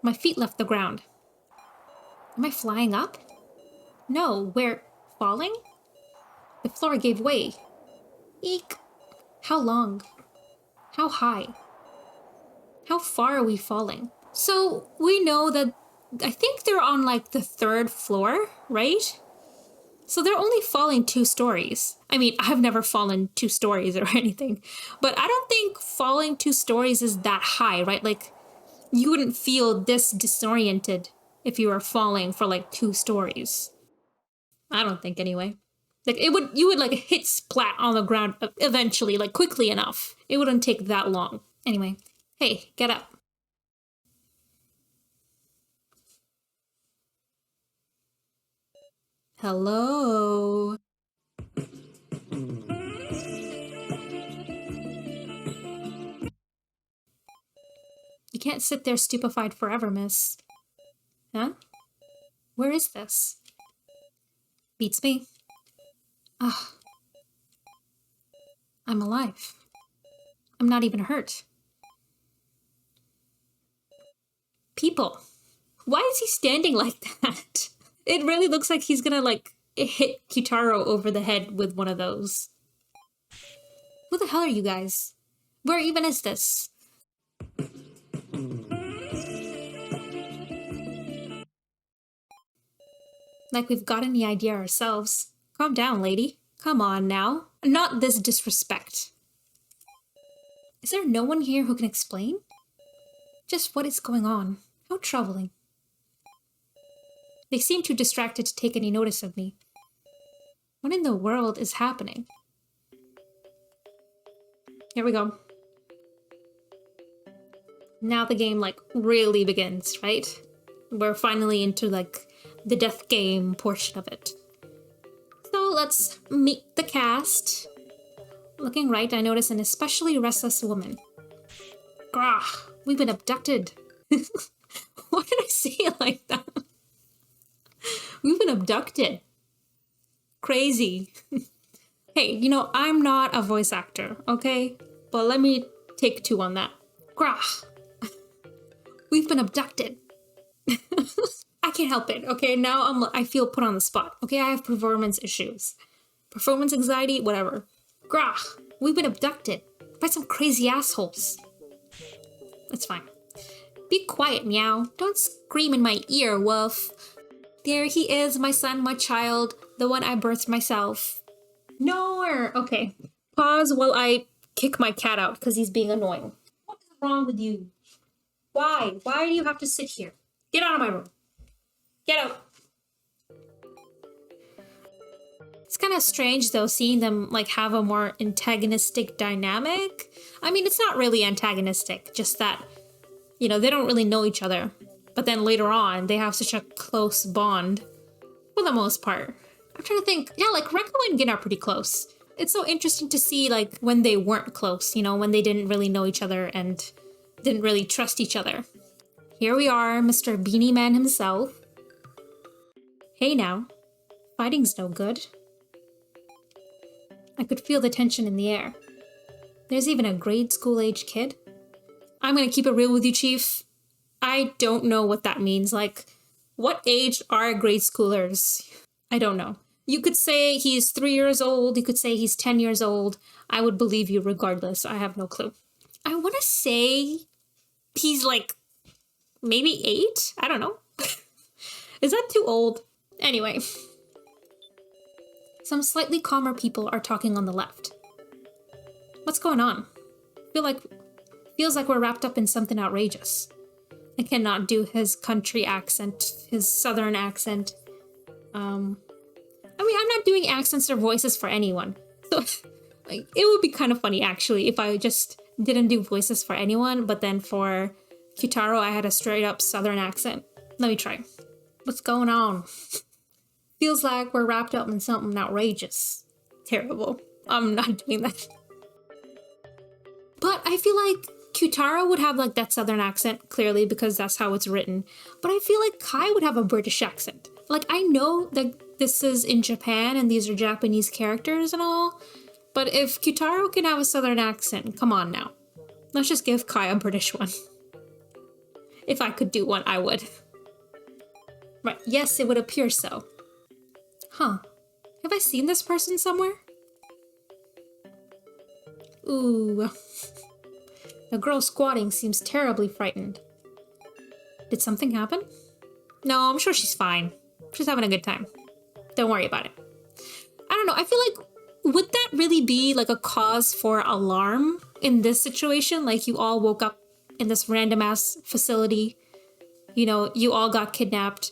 My feet left the ground. Am I flying up? No, we're falling? The floor gave way. Eek! How long? How high? How far are we falling? So we know that I think they're on like the 3rd floor, right? So they're only falling 2 stories. I mean, I've never fallen 2 stories or anything, but I don't think falling 2 stories is that high, right? Like, you wouldn't feel this disoriented if you were falling for like 2 stories. I don't think anyway. Like, you would like hit splat on the ground eventually, like quickly enough. It wouldn't take that long. Anyway, hey, get up. Hello? You can't sit there stupefied forever, miss. Huh? Where is this? Beats me. Ah. I'm alive. I'm not even hurt. People. Why is he standing like that? It really looks like he's gonna, like, hit Kitaro over the head with one of those. Who the hell are you guys? Where even is this? Like we've got any idea ourselves. Calm down, lady. Come on now. Not this disrespect. Is there no one here who can explain? Just what is going on? How troubling. They seem too distracted to take any notice of me. What in the world is happening? Here we go. Now the game, like, really begins, right? We're finally into, like, the death game portion of it. So let's meet the cast. Looking right, I notice an especially restless woman. Grah, we've been abducted. Why did I say it like that? We've been abducted. Crazy. Hey, you know, I'm not a voice actor, okay? But let me take two on that. Grah. We've been abducted. I can't help it, okay? Now I feel put on the spot, okay? I have performance issues. Performance anxiety, whatever. Grah, we've been abducted by some crazy assholes. It's fine. Be quiet, meow. Don't scream in my ear, wolf. There he is, my son, my child, the one I birthed myself. No! Okay. Pause while I kick my cat out because he's being annoying. What is wrong with you? Why? Why do you have to sit here? Get out of my room. Get out. It's kind of strange, though, seeing them, like, have a more antagonistic dynamic. I mean, it's not really antagonistic, just that, you know, they don't really know each other. But then later on, they have such a close bond, for the most part. I'm trying to think, yeah, like, Rekka and Gin are pretty close. It's so interesting to see, like, when they weren't close, you know, when they didn't really know each other and didn't really trust each other. Here we are, Mr. Beanie Man himself. Hey now, fighting's no good. I could feel the tension in the air. There's even a grade school-age kid. I'm gonna keep it real with you, Chief. I don't know what that means. Like, what age are grade schoolers? I don't know. You could say he's 3 years old. You could say he's 10 years old. I would believe you regardless. I have no clue. I want to say he's like maybe 8? I don't know. Is that too old? Anyway. Some slightly calmer people are talking on the left. What's going on? Feels like we're wrapped up in something outrageous. I cannot do his country accent, his southern accent. I mean, I'm not doing accents or voices for anyone. So, like, it would be kind of funny, actually, if I just didn't do voices for anyone, but then for Kitaro, I had a straight-up southern accent. Let me try. What's going on? Feels like we're wrapped up in something outrageous. Terrible. I'm not doing that. But I feel like Kitaro would have, like, that southern accent, clearly, because that's how it's written. But I feel like Kai would have a British accent. Like, I know that this is in Japan and these are Japanese characters and all, but if Kitaro can have a southern accent, come on now. Let's just give Kai a British one. If I could do one, I would. Right, yes, it would appear so. Huh. Have I seen this person somewhere? Ooh. The girl squatting seems terribly frightened. Did something happen? No, I'm sure she's fine. She's having a good time. Don't worry about it. I don't know, I feel like, would that really be like a cause for alarm in this situation? Like, you all woke up in this random ass facility, you know, you all got kidnapped.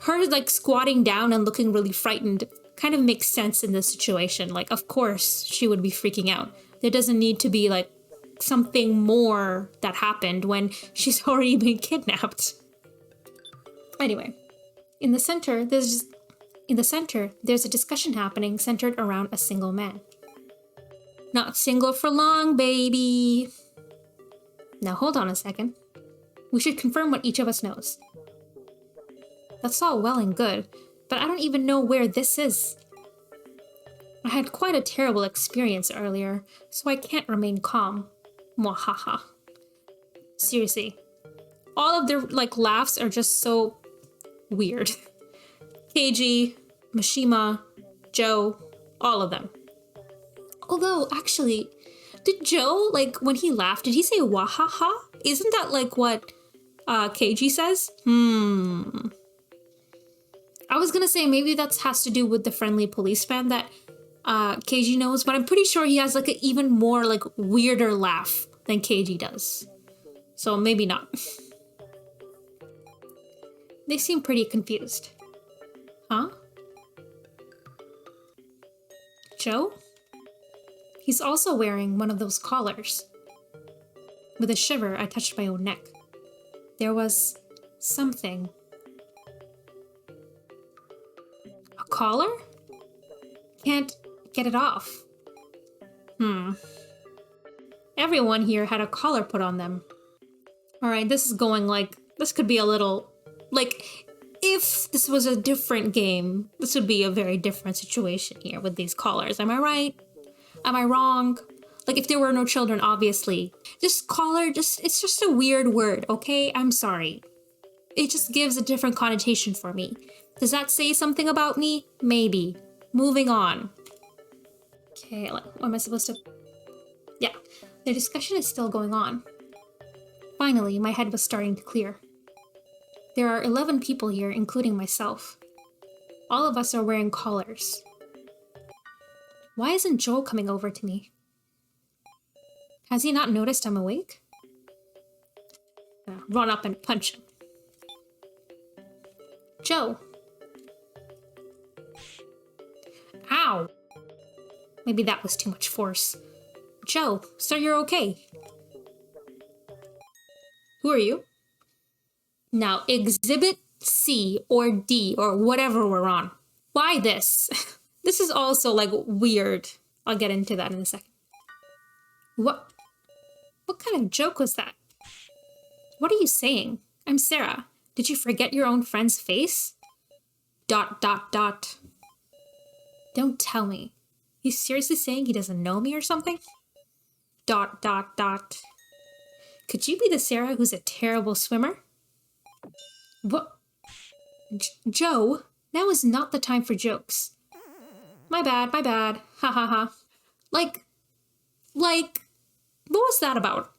Her, like, squatting down and looking really frightened kind of makes sense in this situation. Like, of course she would be freaking out. There doesn't need to be, like, something more that happened when she's already been kidnapped. Anyway, in the center, there's a discussion happening centered around a single man. Not single for long, baby. Now hold on a second. We should confirm what each of us knows. That's all well and good, but I don't even know where this is. I had quite a terrible experience earlier, so I can't remain calm. Mwahaha. Seriously. All of their, laughs are just so weird. Keiji, Mishima, Joe, all of them. Although, actually, did Joe, when he laughed, did he say wahaha? Isn't that, what Keiji says? I was gonna say maybe that has to do with the friendly policeman that Keiji knows, but I'm pretty sure he has, an even more, weirder laugh than Keiji does. So maybe not. They seem pretty confused. Huh? Joe? He's also wearing one of those collars. With a shiver, I touched my own neck. There was something. A collar? Can't get it off. Everyone here had a collar put on them. Alright, this is going this could be a little, if this was a different game, this would be a very different situation here with these collars. Am I right? Am I wrong? If there were no children, obviously. This collar, it's just a weird word, okay? I'm sorry. It just gives a different connotation for me. Does that say something about me? Maybe. Moving on. Okay, what am I supposed to... Yeah, the discussion is still going on. Finally, my head was starting to clear. There are 11 people here, including myself. All of us are wearing collars. Why isn't Joel coming over to me? Has he not noticed I'm awake? Run up and punch him. Joe! Ow! Maybe that was too much force. Joe, so you're okay. Who are you? Now, Exhibit C or D or whatever we're on. Why this? This is also, weird. I'll get into that in a second. What kind of joke was that? What are you saying? I'm Sara. Did you forget your own friend's face? ... Don't tell me. He's seriously saying he doesn't know me or something? ... Could you be the Sara who's a terrible swimmer? What? Joe, now is not the time for jokes. My bad. Ha ha ha. What was that about?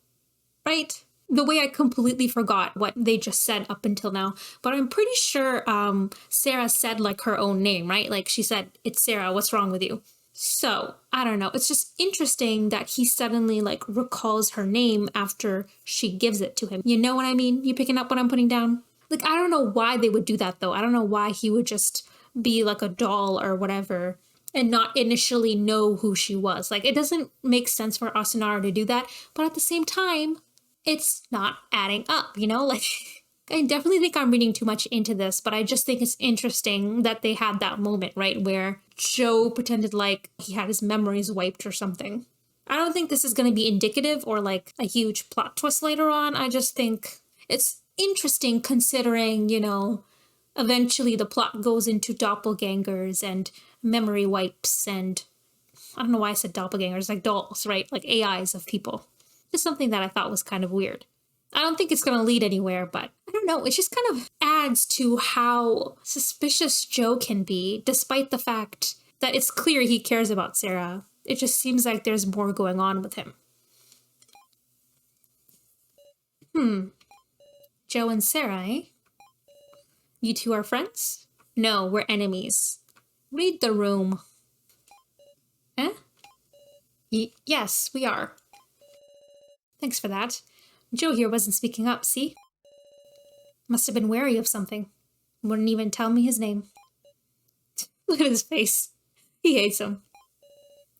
Right? The way I completely forgot what they just said up until now. But I'm pretty sure Sara said her own name, right? She said, "It's Sara, what's wrong with you?" So, I don't know. It's just interesting that he suddenly recalls her name after she gives it to him. You know what I mean? You picking up what I'm putting down? I don't know why they would do that though. I don't know why he would just be a doll or whatever and not initially know who she was. It doesn't make sense for Asunara to do that, but at the same time, it's not adding up, you know? I definitely think I'm reading too much into this, but I just think it's interesting that they had that moment, right, where Joe pretended he had his memories wiped or something. I don't think this is going to be indicative or a huge plot twist later on. I just think it's interesting considering, eventually the plot goes into doppelgangers and memory wipes and I don't know why I said doppelgangers, dolls, right? AIs of people. Just something that I thought was kind of weird. I don't think it's going to lead anywhere, but I don't know. It just kind of adds to how suspicious Joe can be, despite the fact that it's clear he cares about Sara. It just seems like there's more going on with him. Joe and Sara, eh? You two are friends? No, we're enemies. Read the room. Eh? Yes, we are. Thanks for that. Joe here wasn't speaking up, see? Must have been wary of something. Wouldn't even tell me his name. Look at his face. He hates him.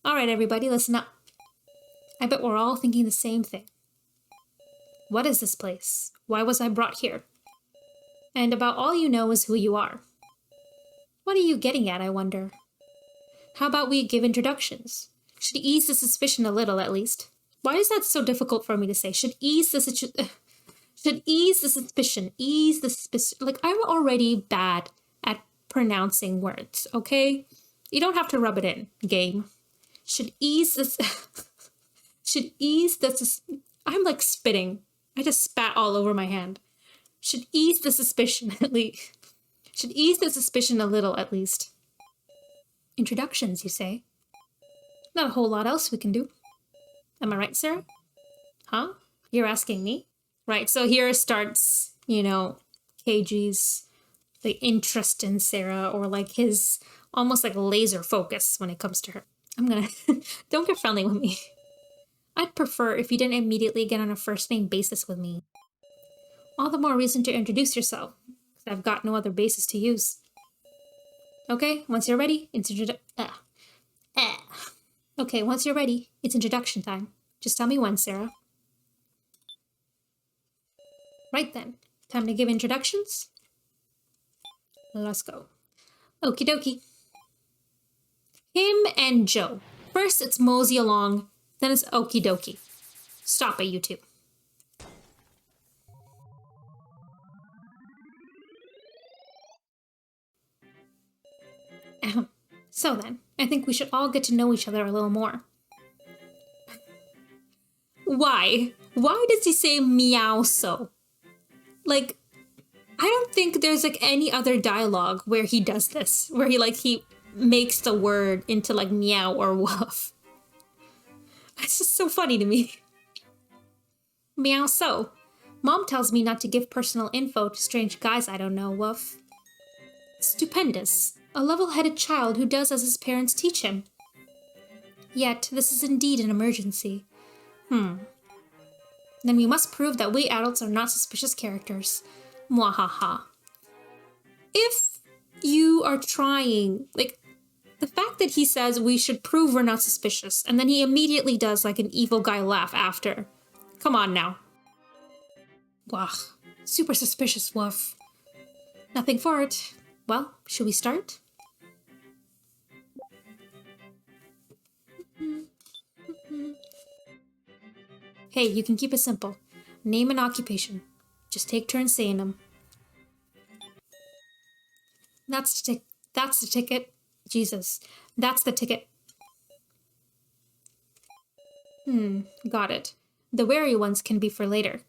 Alright, everybody, listen up. I bet we're all thinking the same thing. What is this place? Why was I brought here? And about all you know is who you are. What are you getting at, I wonder? How about we give introductions? Should ease the suspicion a little, at least. Why is that so difficult for me to say? Should ease the suspicion. Ease the suspicion. I'm already bad at pronouncing words, okay? You don't have to rub it in, game. Should ease this... should ease this... I'm like spitting. I just spat all over my hand. Should ease the suspicion at least. Should ease the suspicion a little at least. Introductions, you say? Not a whole lot else we can do. Am I right, Sarah? Huh? You're asking me? Right, so here starts, you know, KG's the interest in Sarah, or like his almost like laser focus when it comes to her. I'm gonna... Don't get friendly with me. I'd prefer if you didn't immediately get on a first-name basis with me. All the more reason to introduce yourself, because I've got no other basis to use. Okay, once you're ready, it's Okay, once you're ready, it's introduction time. Just tell me when, Sarah. Right then, time to give introductions? Let's go. Okie dokie. Him and Joe. First it's mosey along, then it's okie dokie. Stop it, you two. Ahem. So then, I think we should all get to know each other a little more. Why? Why does he say meow so? Like, I don't think there's like any other dialogue where he does this, where he makes the word into like meow or woof. It's just so funny to me. Meow so. Mom tells me not to give personal info to strange guys I don't know, woof. Stupendous. A level-headed child who does as his parents teach him. Yet, this is indeed an emergency. Then we must prove that we adults are not suspicious characters. Mwahaha. If you are trying, like, the fact that he says we should prove we're not suspicious, and then he immediately does like an evil guy laugh after. Come on now. Wah. Super suspicious, woof. Nothing for it. Well, should we start? Hey, you can keep it simple. Name and occupation. Just take turns saying them. That's the ticket. Jesus. That's the ticket. Got it. The wary ones can be for later.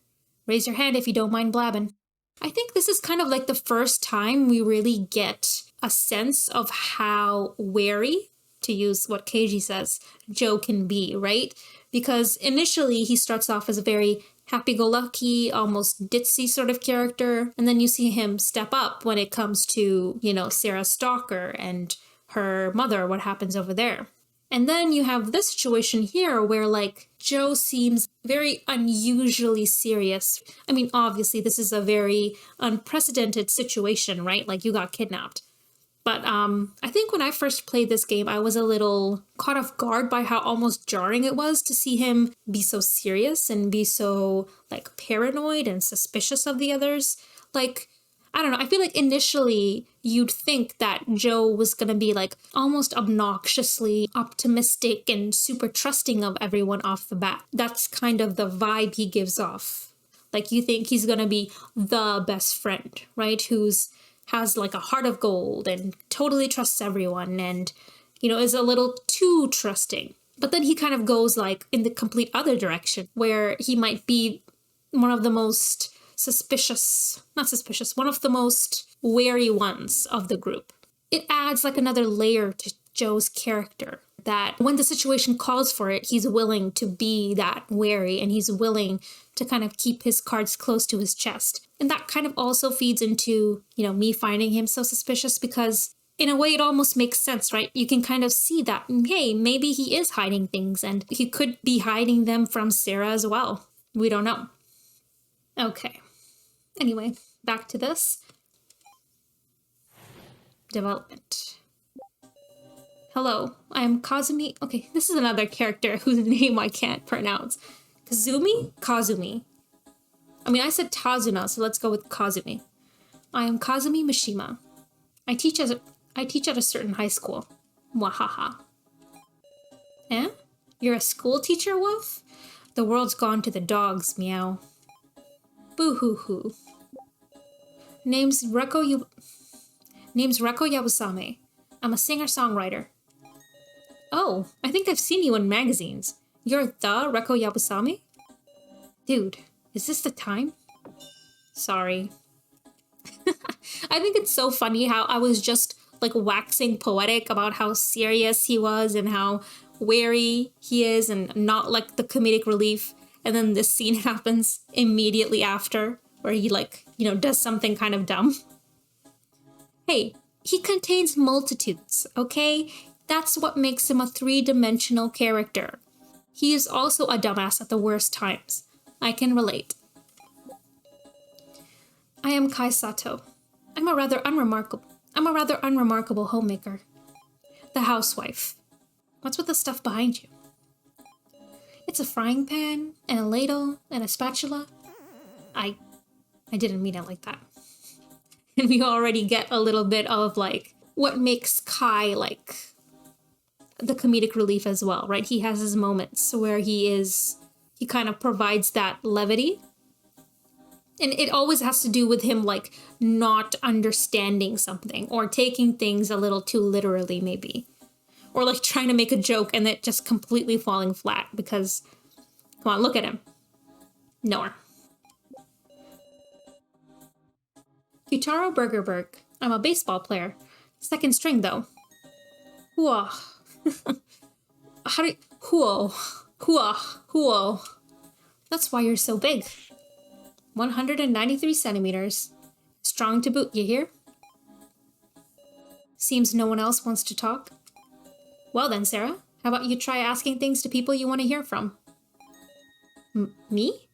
Raise your hand if you don't mind blabbing. I think this is kind of like the first time we really get a sense of how wary, to use what KG says, Joe can be, right? Because initially he starts off as a very happy-go-lucky, almost ditzy sort of character, and then you see him step up when it comes to, you know, Sarah's stalker and her mother, what happens over there. And then you have this situation here where, like, Joe seems very unusually serious. I mean, obviously, this is a very unprecedented situation, right? Like, you got kidnapped. But I think when I first played this game, I was a little caught off guard by how almost jarring it was to see him be so serious and be so, like, paranoid and suspicious of the others. Like, I don't know, I feel like initially you'd think that Joe was gonna be like almost obnoxiously optimistic and super trusting of everyone off the bat. That's kind of the vibe he gives off. Like, you think he's gonna be the best friend, right? Has like a heart of gold and totally trusts everyone and, you know, is a little too trusting. But then he kind of goes like in the complete other direction where he might be one of the most one of the most wary ones of the group. It adds like another layer to Joe's character, that when the situation calls for it, he's willing to be that wary and he's willing to kind of keep his cards close to his chest. And that kind of also feeds into, you know, me finding him so suspicious because in a way it almost makes sense, right? You can kind of see that, hey, maybe he is hiding things and he could be hiding them from Sarah as well. We don't know. Okay. Anyway, back to this. Development. Hello, I am Kazumi. Okay, this is another character whose name I can't pronounce. Kazumi? I mean, I said Tazuna, so let's go with Kazumi. I am Kazumi Mishima. I teach at a certain high school. Mwahaha. Eh? You're a school teacher, Wolf? The world's gone to the dogs, meow. Boo-hoo-hoo. Name's Reko Yabusame. I'm I'm a singer-songwriter. Oh, I think I've seen you in magazines. You're the Reko Yabusame? Dude, is this the time? Sorry. I think it's so funny how I was just like waxing poetic about how serious he was and how wary he is and not like the comedic relief. And then this scene happens immediately after where he like, does something kind of dumb. Hey, he contains multitudes, okay? That's what makes him a three-dimensional character. He is also a dumbass at the worst times. I can relate. I am Kai Sato. I'm a rather unremarkable homemaker. The housewife. What's with the stuff behind you? It's a frying pan, and a ladle, and a spatula. I didn't mean it like that. And we already get a little bit of like what makes Kai like the comedic relief as well, right? He has his moments where he kind of provides that levity. And it always has to do with him like not understanding something or taking things a little too literally maybe. Or like trying to make a joke and it just completely falling flat because, come on, look at him. Nowhere. Yutaro Burgerberg. I'm a baseball player. Second string though. Whoa. Whoa. That's why you're so big. 193 centimeters. Strong to boot, you hear? Seems no one else wants to talk. Well then, Sarah, how about you try asking things to people you want to hear from? Me?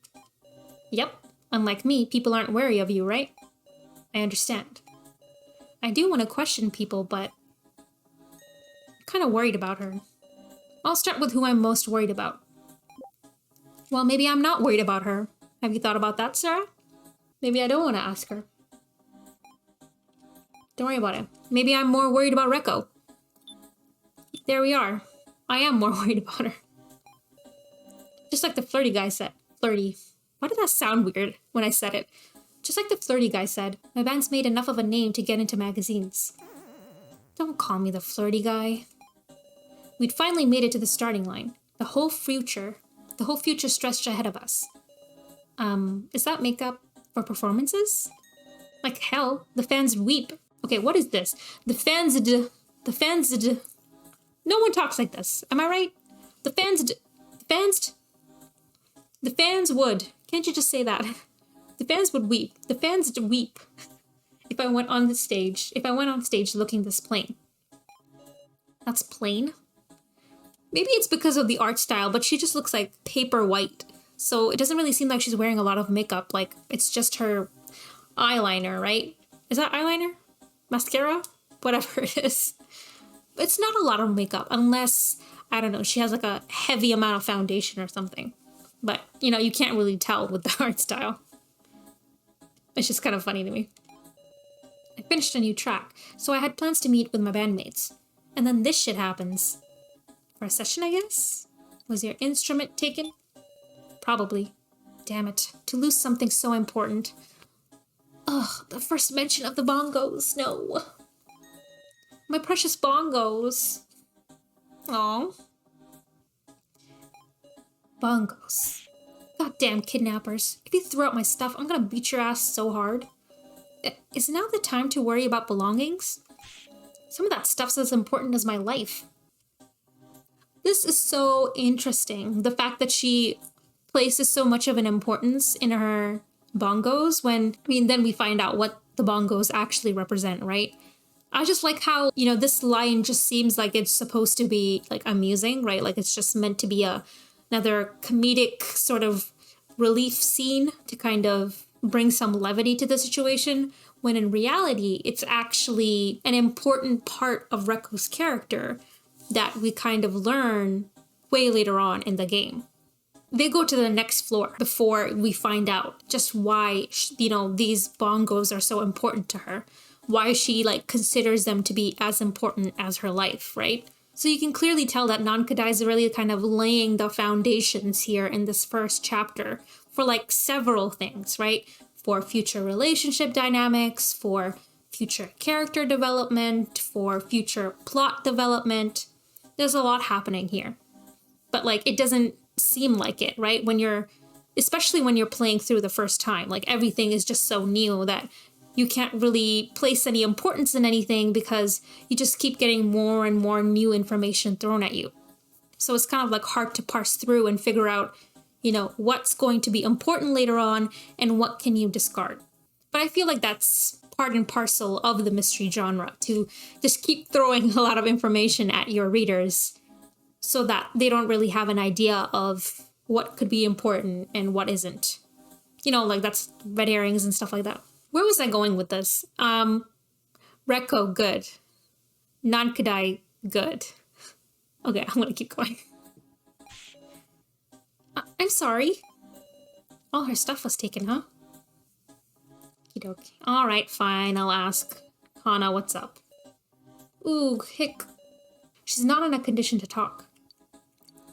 Yep. Unlike me, people aren't wary of you, right? I understand. I do want to question people, but I'm kind of worried about her. I'll start with who I'm most worried about. Well, maybe I'm not worried about her. Have you thought about that, Sarah? Maybe I don't want to ask her. Don't worry about it. Maybe I'm more worried about Reko. There we are. I am more worried about her. Just like the flirty guy said. Flirty. Why did that sound weird when I said it? Just like the flirty guy said, my band's made enough of a name to get into magazines. Don't call me the flirty guy. We'd finally made it to the starting line. The whole future stretched ahead of us. Is that makeup for performances? Like hell, the fans weep. Okay, what is this? The fans no one talks like this. Am I right? The fans would. Can't you just say that? The fans would weep. The fans would weep if I went on stage looking this plain. That's plain? Maybe it's because of the art style, but she just looks like paper white. So it doesn't really seem like she's wearing a lot of makeup. Like, it's just her eyeliner, right? Is that eyeliner? Mascara? Whatever it is. It's not a lot of makeup unless, I don't know, she has like a heavy amount of foundation or something. But, you can't really tell with the art style. It's just kind of funny to me. I finished a new track, so I had plans to meet with my bandmates. And then this shit happens. For a session, I guess? Was your instrument taken? Probably. Damn it. To lose something so important. Ugh, the first mention of the bongos. No. My precious bongos. Aw. Bongos. Goddamn kidnappers. If you throw out my stuff, I'm gonna beat your ass so hard. Is now the time to worry about belongings? Some of that stuff's as important as my life. This is so interesting. The fact that she places so much of an importance in her bongos when, then we find out what the bongos actually represent, right? I just like how, this line just seems like it's supposed to be like amusing, right? Like it's just meant to be another comedic sort of relief scene to kind of bring some levity to the situation, when in reality, it's actually an important part of Reko's character that we kind of learn way later on in the game. They go to the next floor before we find out just why, these bongos are so important to her. Why she, considers them to be as important as her life, right? So you can clearly tell that Nankadai is really kind of laying the foundations here in this first chapter for, several things, right? For future relationship dynamics, for future character development, for future plot development. There's a lot happening here. But like, it doesn't seem like it, right? Especially when you're playing through the first time, like everything is just so new that you can't really place any importance in anything because you just keep getting more and more new information thrown at you. So it's kind of like hard to parse through and figure out, what's going to be important later on and what can you discard. But I feel like that's part and parcel of the mystery genre, to just keep throwing a lot of information at your readers so that they don't really have an idea of what could be important and what isn't. Like that's red herrings and stuff like that. Where was I going with this? Reko, good. Nankadai, good. Okay, I'm gonna keep going. I'm sorry. All her stuff was taken, huh? Okie-dokie. Alright, fine, I'll ask Hana what's up. Ooh, hick. She's not in a condition to talk.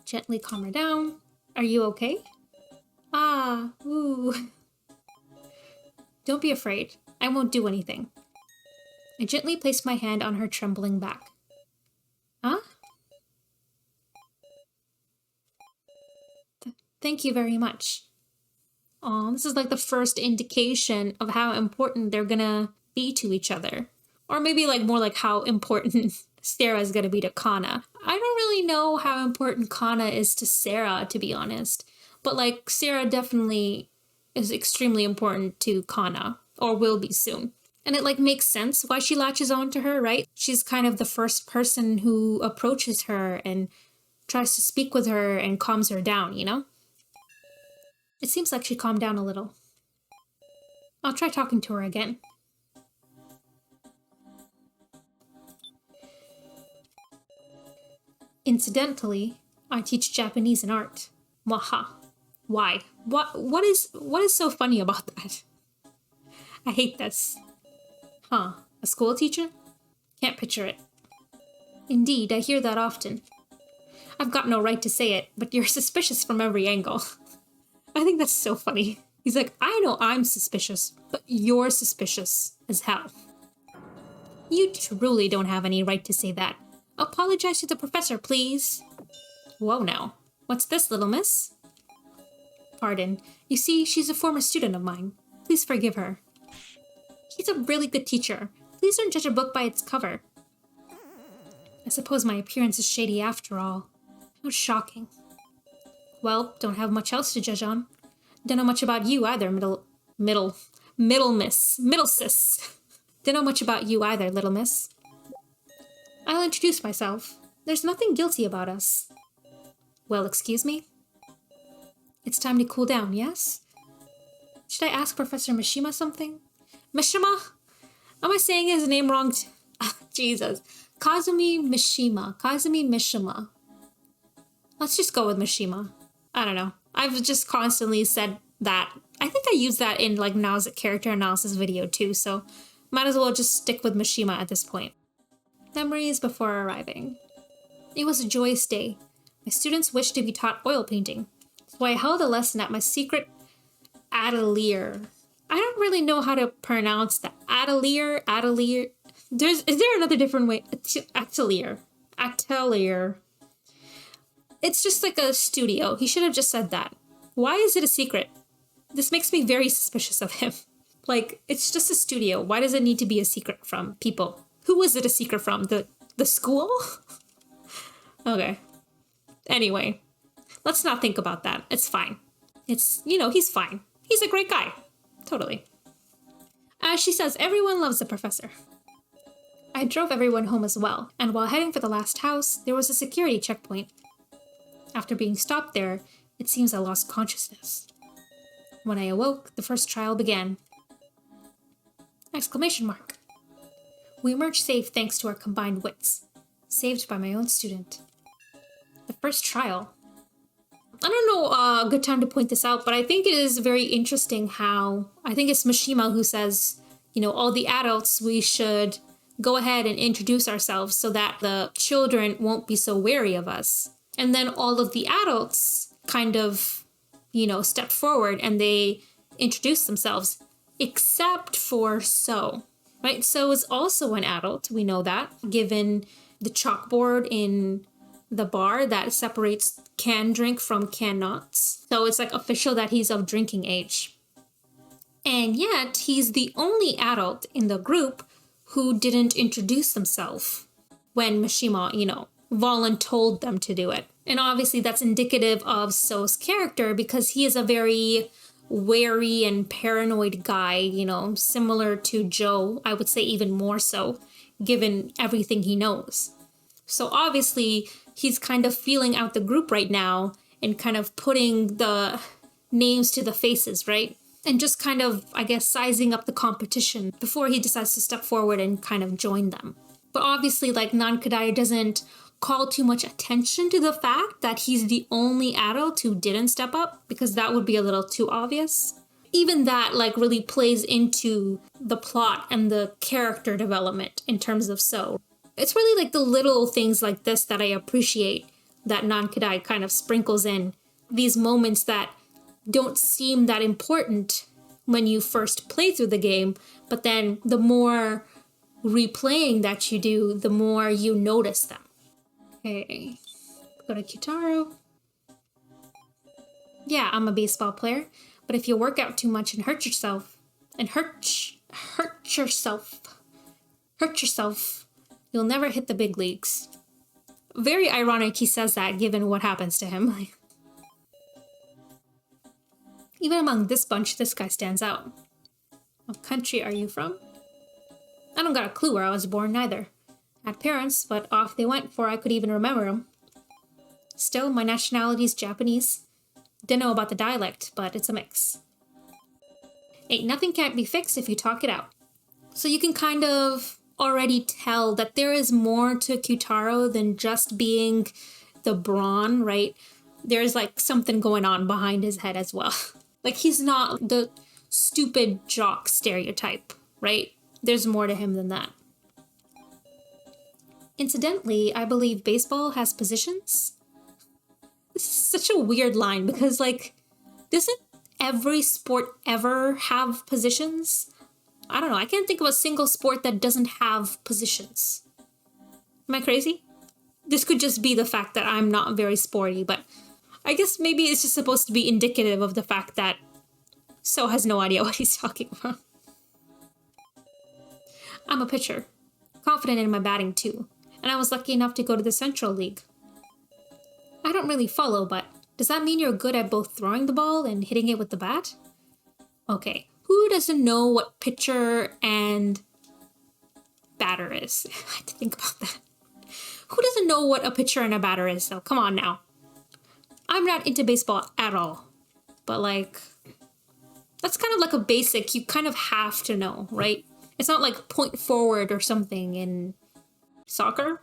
Gently calm her down. Are you okay? Ah, ooh. Don't be afraid. I won't do anything. I gently placed my hand on her trembling back. Huh? Thank you very much. Aw, this is like the first indication of how important they're gonna be to each other. Or maybe like more like how important Sarah's gonna be to Kana. I don't really know how important Kana is to Sarah, to be honest. But like, Sarah definitely is extremely important to Kana, or will be soon. And it like makes sense why she latches on to her, right? She's kind of the first person who approaches her and tries to speak with her and calms her down, It seems like she calmed down a little. I'll try talking to her again. Incidentally, I teach Japanese and art. Waha. Why? What is so funny about that? I hate this. Huh, a school teacher? Can't picture it. Indeed, I hear that often. I've got no right to say it, but you're suspicious from every angle. I think that's so funny. He's like, I know I'm suspicious, but you're suspicious as hell. You truly don't have any right to say that. Apologize to the professor, please. Whoa now. What's this, little miss? Pardon. You see, she's a former student of mine. Please forgive her. She's a really good teacher. Please don't judge a book by its cover. I suppose my appearance is shady after all. How shocking. Well, don't have much else to judge on. Don't know much about you either, middle sis. Don't know much about you either, little miss. I'll introduce myself. There's nothing guilty about us. Well, excuse me? It's time to cool down, yes? Should I ask Professor Mishima something? Mishima? Am I saying his name wrong? Jesus. Kazumi Mishima. Let's just go with Mishima. I don't know. I've just constantly said that. I think I used that in like Nao's character analysis video too, so might as well just stick with Mishima at this point. Memories before arriving. It was a joyous day. My students wished to be taught oil painting, so I held a lesson at my secret atelier. I don't really know how to pronounce that. Atelier. Is there another different way? Atelier. It's just like a studio. He should have just said that. Why is it a secret? This makes me very suspicious of him. Like, it's just a studio. Why does it need to be a secret from people? Who is it a secret from? The school? Okay. Anyway, let's not think about that. It's fine. He's fine. He's a great guy. Totally. As she says, everyone loves the professor. I drove everyone home as well, and while heading for the last house, there was a security checkpoint. After being stopped there, it seems I lost consciousness. When I awoke, the first trial began. Exclamation mark. We emerged safe thanks to our combined wits. Saved by my own student. The first trial. I don't know a good time to point this out, but I think it is very interesting how, I think it's Mishima who says, all the adults, we should go ahead and introduce ourselves so that the children won't be so wary of us. And then all of the adults kind of, step forward and they introduce themselves, except for So. right? So is also an adult, we know that, given the chalkboard in the bar that separates can drink from cannots. So it's like official that he's of drinking age. And yet he's the only adult in the group who didn't introduce himself when Mishima, voluntold them to do it. And obviously that's indicative of So's character because he is a very wary and paranoid guy, similar to Joe, I would say even more so, given everything he knows. So obviously he's kind of feeling out the group right now and kind of putting the names to the faces, right? And just kind of, I guess, sizing up the competition before he decides to step forward and kind of join them. But obviously, like, Nankadai doesn't call too much attention to the fact that he's the only adult who didn't step up, because that would be a little too obvious. Even that, like, really plays into the plot and the character development in terms of So. It's really like the little things like this that I appreciate that Nankadai kind of sprinkles in. These moments that don't seem that important when you first play through the game, but then the more replaying that you do, the more you notice them. Okay, go to Kitaro. Yeah, I'm a baseball player, but if you work out too much and hurt yourself, you'll never hit the big leagues. Very ironic he says that given what happens to him. Even among this bunch, this guy stands out. What country are you from? I don't got a clue where I was born, neither. Had parents, but off they went before I could even remember them. Still, my nationality's Japanese. Didn't know about the dialect, but it's a mix. Ain't nothing can't be fixed if you talk it out. So you can kind of already tell that there is more to Kyutaro than just being the brawn, right? There's like something going on behind his head as well. Like, he's not the stupid jock stereotype, right? There's more to him than that. Incidentally, I believe baseball has positions. This is such a weird line because, like, doesn't every sport ever have positions? I don't know. I can't think of a single sport that doesn't have positions. Am I crazy? This could just be the fact that I'm not very sporty, but I guess maybe it's just supposed to be indicative of the fact that So has no idea what he's talking about. I'm a pitcher, confident in my batting too, and I was lucky enough to go to the Central League. I don't really follow, but does that mean you're good at both throwing the ball and hitting it with the bat? Okay, who doesn't know what pitcher and batter is? I had to think about that. Who doesn't know what a pitcher and a batter is, though? Come on now. I'm not into baseball at all, but like, that's kind of like a basic you kind of have to know, right? It's not like point forward or something in soccer,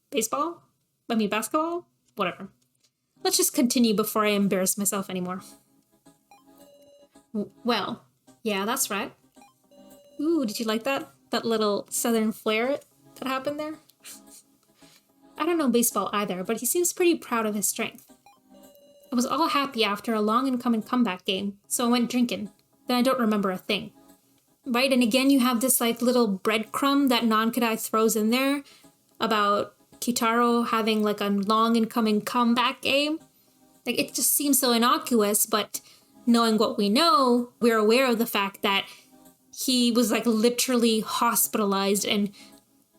basketball, whatever. Let's just continue before I embarrass myself anymore. Well, yeah, that's right. Ooh, did you like that? That little southern flair that happened there? I don't know baseball either, but he seems pretty proud of his strength. I was all happy after a long and coming comeback game, so I went drinking. Then I don't remember a thing. Right, and again you have this like little breadcrumb that Nankadai throws in there about Kitaro having like a long and coming comeback game. Like, it just seems so innocuous, but knowing what we know, we're aware of the fact that he was like literally hospitalized and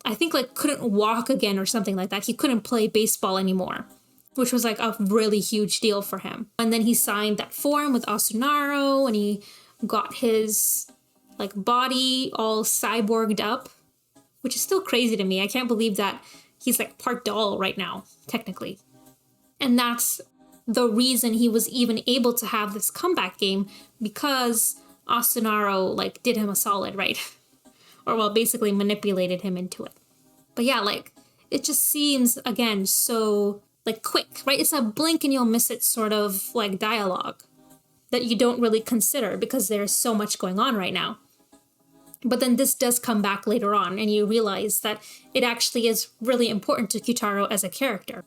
I think like couldn't walk again or something like that. He couldn't play baseball anymore, which was like a really huge deal for him. And then he signed that form with Asunaro and he got his like body all cyborged up, which is still crazy to me. I can't believe that he's like part doll right now, technically. And that's the reason he was even able to have this comeback game, because Asunaro like did him a solid, right? Or well, basically manipulated him into it. But yeah, like, it just seems, again, so like quick, right? It's a blink and you'll miss it sort of like dialogue that you don't really consider because there's so much going on right now. But then this does come back later on and you realize that it actually is really important to Kitaro as a character.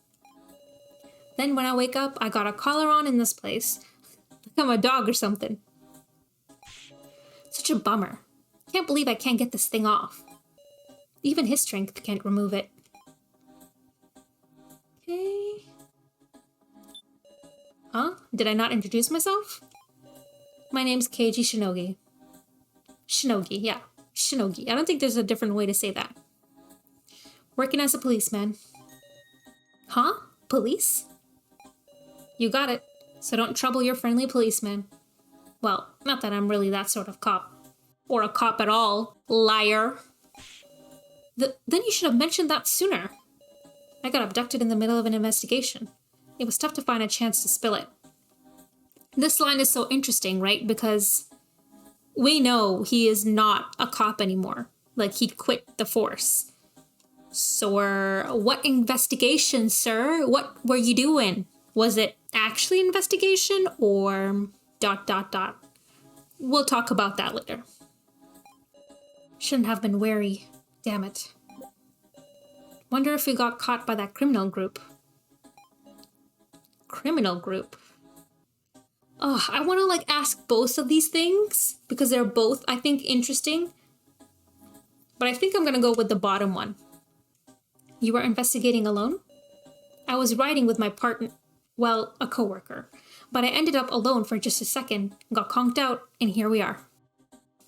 Then when I wake up, I got a collar on in this place. Like I'm a dog or something. Such a bummer. Can't believe I can't get this thing off. Even his strength can't remove it. Okay. Huh? Did I not introduce myself? My name's Keiji Shinogi. Shinogi, yeah. Shinogi. I don't think there's a different way to say that. Working as a policeman. Huh? Police? You got it. So don't trouble your friendly policeman. Well, not that I'm really that sort of cop. Or a cop at all, liar. Then you should have mentioned that sooner. I got abducted in the middle of an investigation. It was tough to find a chance to spill it. This line is so interesting, right? Because we know he is not a cop anymore. Like, he quit the force. So, what investigation, sir? What were you doing? Was it actually an investigation or ... We'll talk about that later. Shouldn't have been wary. Damn it. Wonder if we got caught by that criminal group. Criminal group? Oh, I want to like ask both of these things because they're both, I think, interesting. But I think I'm going to go with the bottom one. You were investigating alone? I was riding with my partner, well, a coworker. But I ended up alone for just a second, got conked out, and here we are.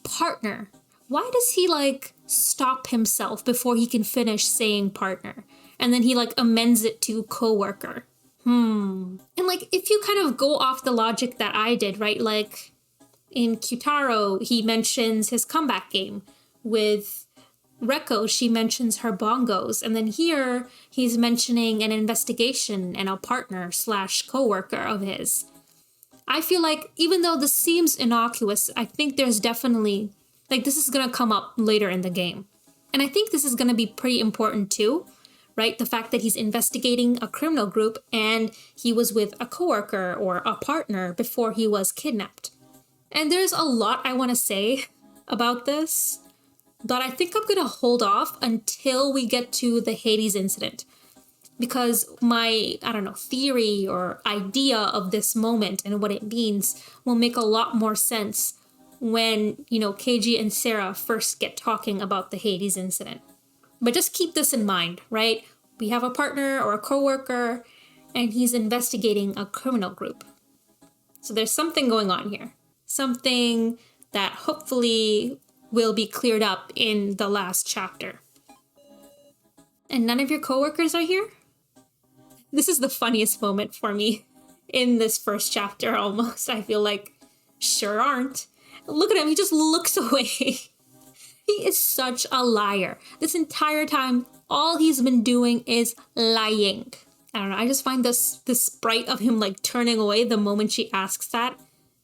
Partner. Why does he, like, stop himself before he can finish saying partner? And then he, like, amends it to coworker. And, like, if you kind of go off the logic that I did, right? Like, in Kyutaro, he mentions his comeback game. With Reko, she mentions her bongos. And then here, he's mentioning an investigation and a partner / coworker of his. I feel like, even though this seems innocuous, I think there's definitely... Like, this is going to come up later in the game. And I think this is going to be pretty important too, right? The fact that he's investigating a criminal group and he was with a coworker or a partner before he was kidnapped. And there's a lot I want to say about this, but I think I'm going to hold off until we get to the Hades incident. Because my, I don't know, theory or idea of this moment and what it means will make a lot more sense when, you know, Keiji and Sara first get talking about the Hades incident. But just keep this in mind, right? We have a partner or a coworker, and he's investigating a criminal group. So there's something going on here. Something that hopefully will be cleared up in the last chapter. And none of your coworkers are here? This is the funniest moment for me in this first chapter almost. I feel like, sure aren't. Look at him, he just looks away. He is such a liar. This entire time, all he's been doing is lying. I don't know, I just find this sprite of him like turning away the moment she asks that,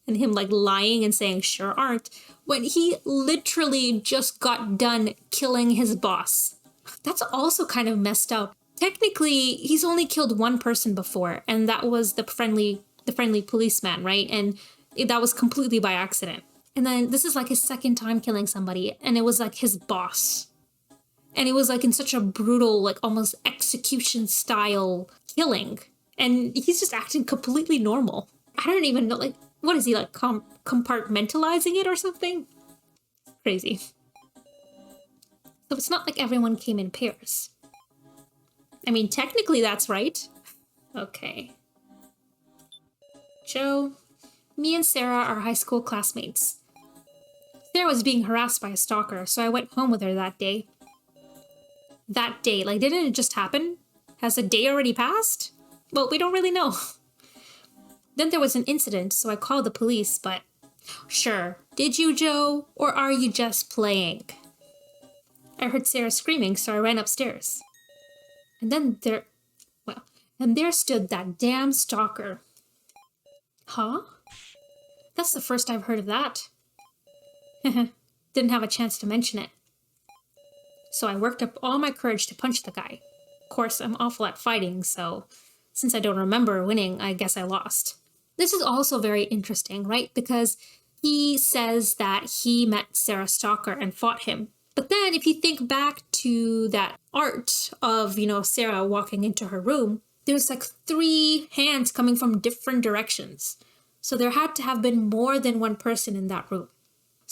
and him like lying and saying sure aren't, when he literally just got done killing his boss. That's also kind of messed up. Technically, he's only killed one person before, and that was the friendly policeman, right? And that was completely by accident. And then this is like his second time killing somebody, and it was like his boss. And it was like in such a brutal, like almost execution style killing. And he's just acting completely normal. I don't even know, like, what is he, like compartmentalizing it or something? Crazy. So it's not like everyone came in pairs. I mean, technically that's right. Okay. Joe, me and Sara are high school classmates. Sara was being harassed by a stalker, so I went home with her that day. That day, like, didn't it just happen? Has the day already passed? Well, we don't really know. Then there was an incident, so I called the police, but... Sure, did you, Joe? Or are you just playing? I heard Sara screaming, so I ran upstairs. And then there stood that damn stalker. Huh? That's the first I've heard of that. Didn't have a chance to mention it. So I worked up all my courage to punch the guy. Of course, I'm awful at fighting, so since I don't remember winning, I guess I lost. This is also very interesting, right? Because he says that he met Sara Stalker and fought him. But then if you think back to that art of, you know, Sara walking into her room, there's like 3 hands coming from different directions. So there had to have been more than one person in that room.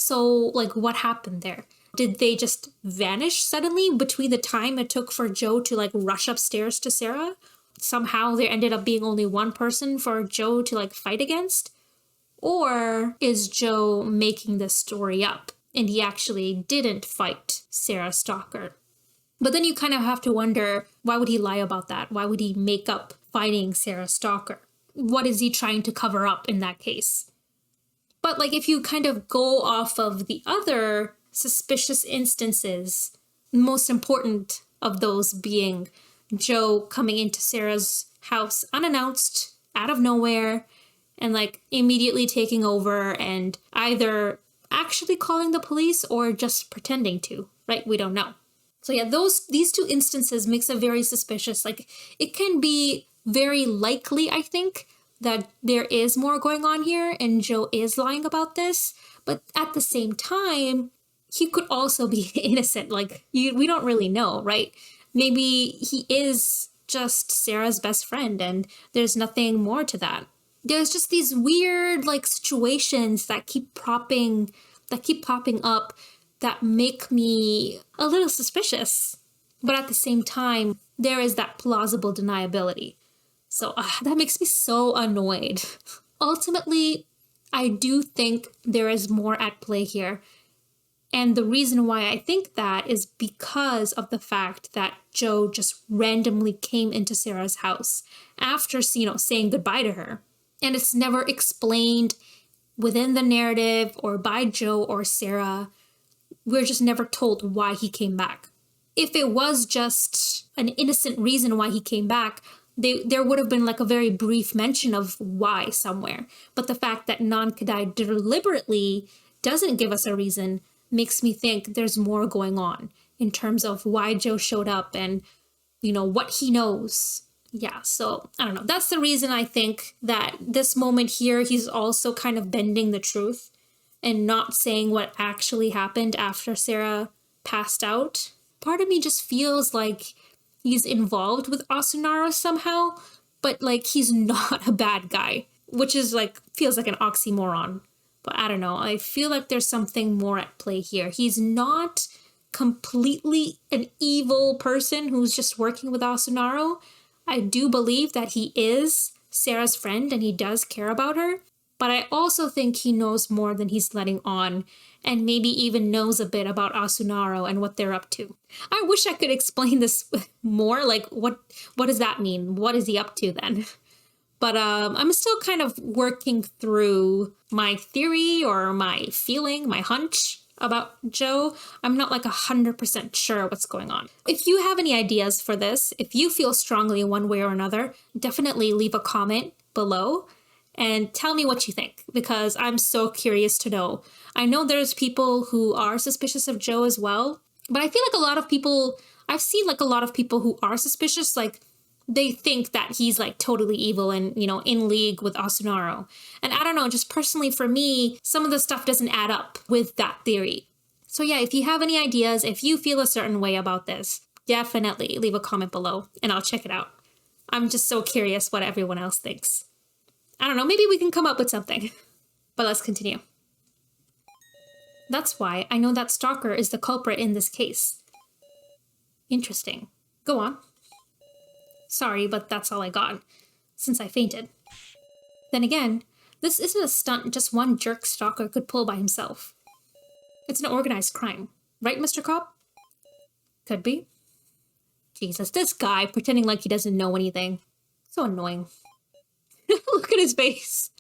So, like, what happened there? Did they just vanish suddenly between the time it took for Joe to, like, rush upstairs to Sara? Somehow there ended up being only one person for Joe to, like, fight against? Or is Joe making this story up and he actually didn't fight Sara Stalker? But then you kind of have to wonder, why would he lie about that? Why would he make up fighting Sara Stalker? What is he trying to cover up in that case? But like, if you kind of go off of the other suspicious instances, most important of those being Joe coming into Sara's house unannounced, out of nowhere, and like immediately taking over and either actually calling the police or just pretending to, right? We don't know. So yeah, these two instances makes it very suspicious. Like, it can be very likely, I think, that there is more going on here and Joe is lying about this. But at the same time, he could also be innocent. Like, we don't really know, right? Maybe he is just Sara's best friend and there's nothing more to that. There's just these weird, like, situations that keep popping up that make me a little suspicious. But at the same time, there is that plausible deniability. So that makes me so annoyed. Ultimately, I do think there is more at play here. And the reason why I think that is because of the fact that Joe just randomly came into Sara's house after, saying goodbye to her. And it's never explained within the narrative or by Joe or Sara. We're just never told why he came back. If it was just an innocent reason why he came back, there would have been like a very brief mention of why somewhere. But the fact that Non-Kadai deliberately doesn't give us a reason makes me think there's more going on in terms of why Joe showed up and, what he knows. Yeah, so I don't know. That's the reason I think that this moment here, he's also kind of bending the truth and not saying what actually happened after Sara passed out. Part of me just feels like he's involved with Asunaro somehow, but like he's not a bad guy, which is like, feels like an oxymoron. But I don't know, I feel like there's something more at play here. He's not completely an evil person who's just working with Asunaro. I do believe that he is Sara's friend and he does care about her. But I also think he knows more than he's letting on, and maybe even knows a bit about Asunaro and what they're up to. I wish I could explain this more, like what does that mean? What is he up to then? But I'm still kind of working through my theory or my feeling, my hunch about Joe. I'm not like 100% sure what's going on. If you have any ideas for this, if you feel strongly one way or another, definitely leave a comment below and tell me what you think, because I'm so curious to know. I know there's people who are suspicious of Joe as well, but I feel like I've seen like a lot of people who are suspicious, like they think that he's like totally evil and, in league with Asunaro. And I don't know, just personally for me, some of the stuff doesn't add up with that theory. So yeah, if you have any ideas, if you feel a certain way about this, definitely leave a comment below and I'll check it out. I'm just so curious what everyone else thinks. I don't know, maybe we can come up with something. But let's continue. That's why I know that Stalker is the culprit in this case. Interesting. Go on. Sorry, but that's all I got, since I fainted. Then again, this isn't a stunt just one jerk stalker could pull by himself. It's an organized crime, right, Mr. Cop? Could be. Jesus, this guy pretending like he doesn't know anything. So annoying. Look at his face.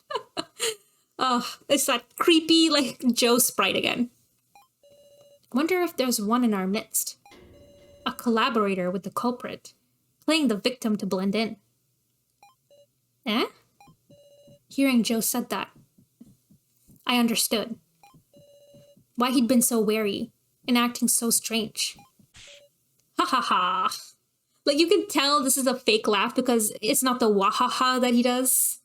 Oh, it's that creepy, like, Joe sprite again. Wonder if there's one in our midst. A collaborator with the culprit. Playing the victim to blend in. Eh? Hearing Joe said that, I understood. Why he'd been so wary and acting so strange. Ha ha ha. Like, you can tell this is a fake laugh because it's not the wahaha that he does.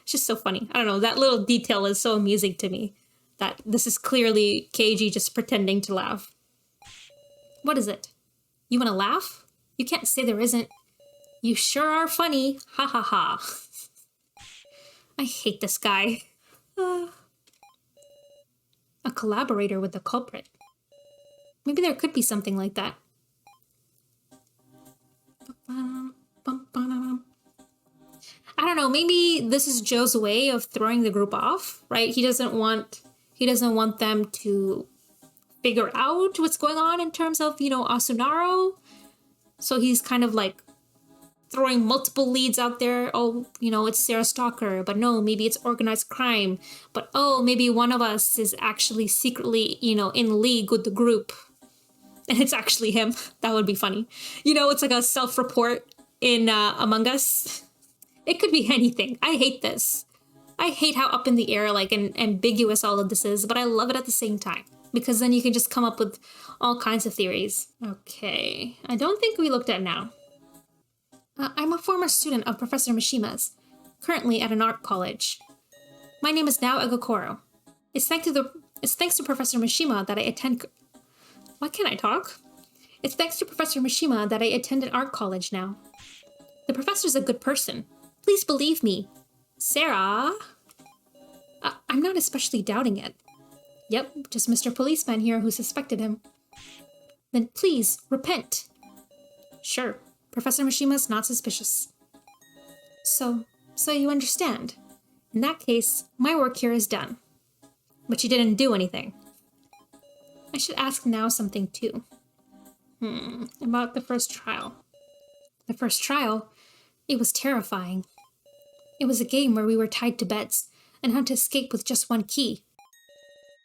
It's just so funny. I don't know, that little detail is so amusing to me. That this is clearly KG just pretending to laugh. What is it? You want to laugh? You can't say there isn't. You sure are funny. Ha ha ha. I hate this guy. A collaborator with the culprit. Maybe there could be something like that. I don't know, maybe this is Joe's way of throwing the group off, right? He doesn't want them to figure out what's going on in terms of, Asunaro. So he's kind of like throwing multiple leads out there. Oh, it's Sarah Stalker, but no, maybe it's organized crime. But oh, maybe one of us is actually secretly, in league with the group. And it's actually him. That would be funny. It's like a self-report in Among Us. It could be anything. I hate this. I hate how up in the air, and ambiguous all of this is, but I love it at the same time. Because then you can just come up with all kinds of theories. Okay, I don't think we looked at now. I'm a former student of Professor Mishima's, currently at an art college. My name is Nao Egokoro. It's thanks to Professor Mishima that I attend... Why can't I talk? It's thanks to Professor Mishima that I attend an art college now. The professor's a good person. Please believe me. Sarah? I'm not especially doubting it. Yep, just Mr. Policeman here who suspected him. Then please, repent. Sure, Professor Mishima's not suspicious. So you understand. In that case, my work here is done. But you didn't do anything. I should ask now something too. About the first trial. The first trial? It was terrifying. It was a game where we were tied to beds and had to escape with just one key.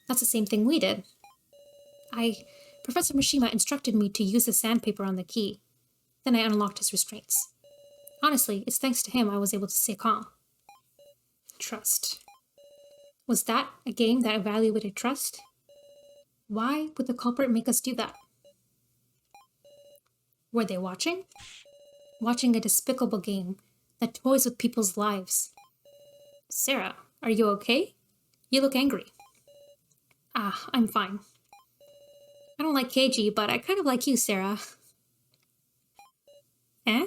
That's the same thing we did. Professor Mishima instructed me to use the sandpaper on the key. Then I unlocked his restraints. Honestly, it's thanks to him I was able to stay calm. Trust. Was that a game that evaluated trust? Why would the culprit make us do that? Were they watching? Watching a despicable game that toys with people's lives. Sarah, are you okay? You look angry. I'm fine. I don't like Keiji, but I kind of like you, Sarah. Eh?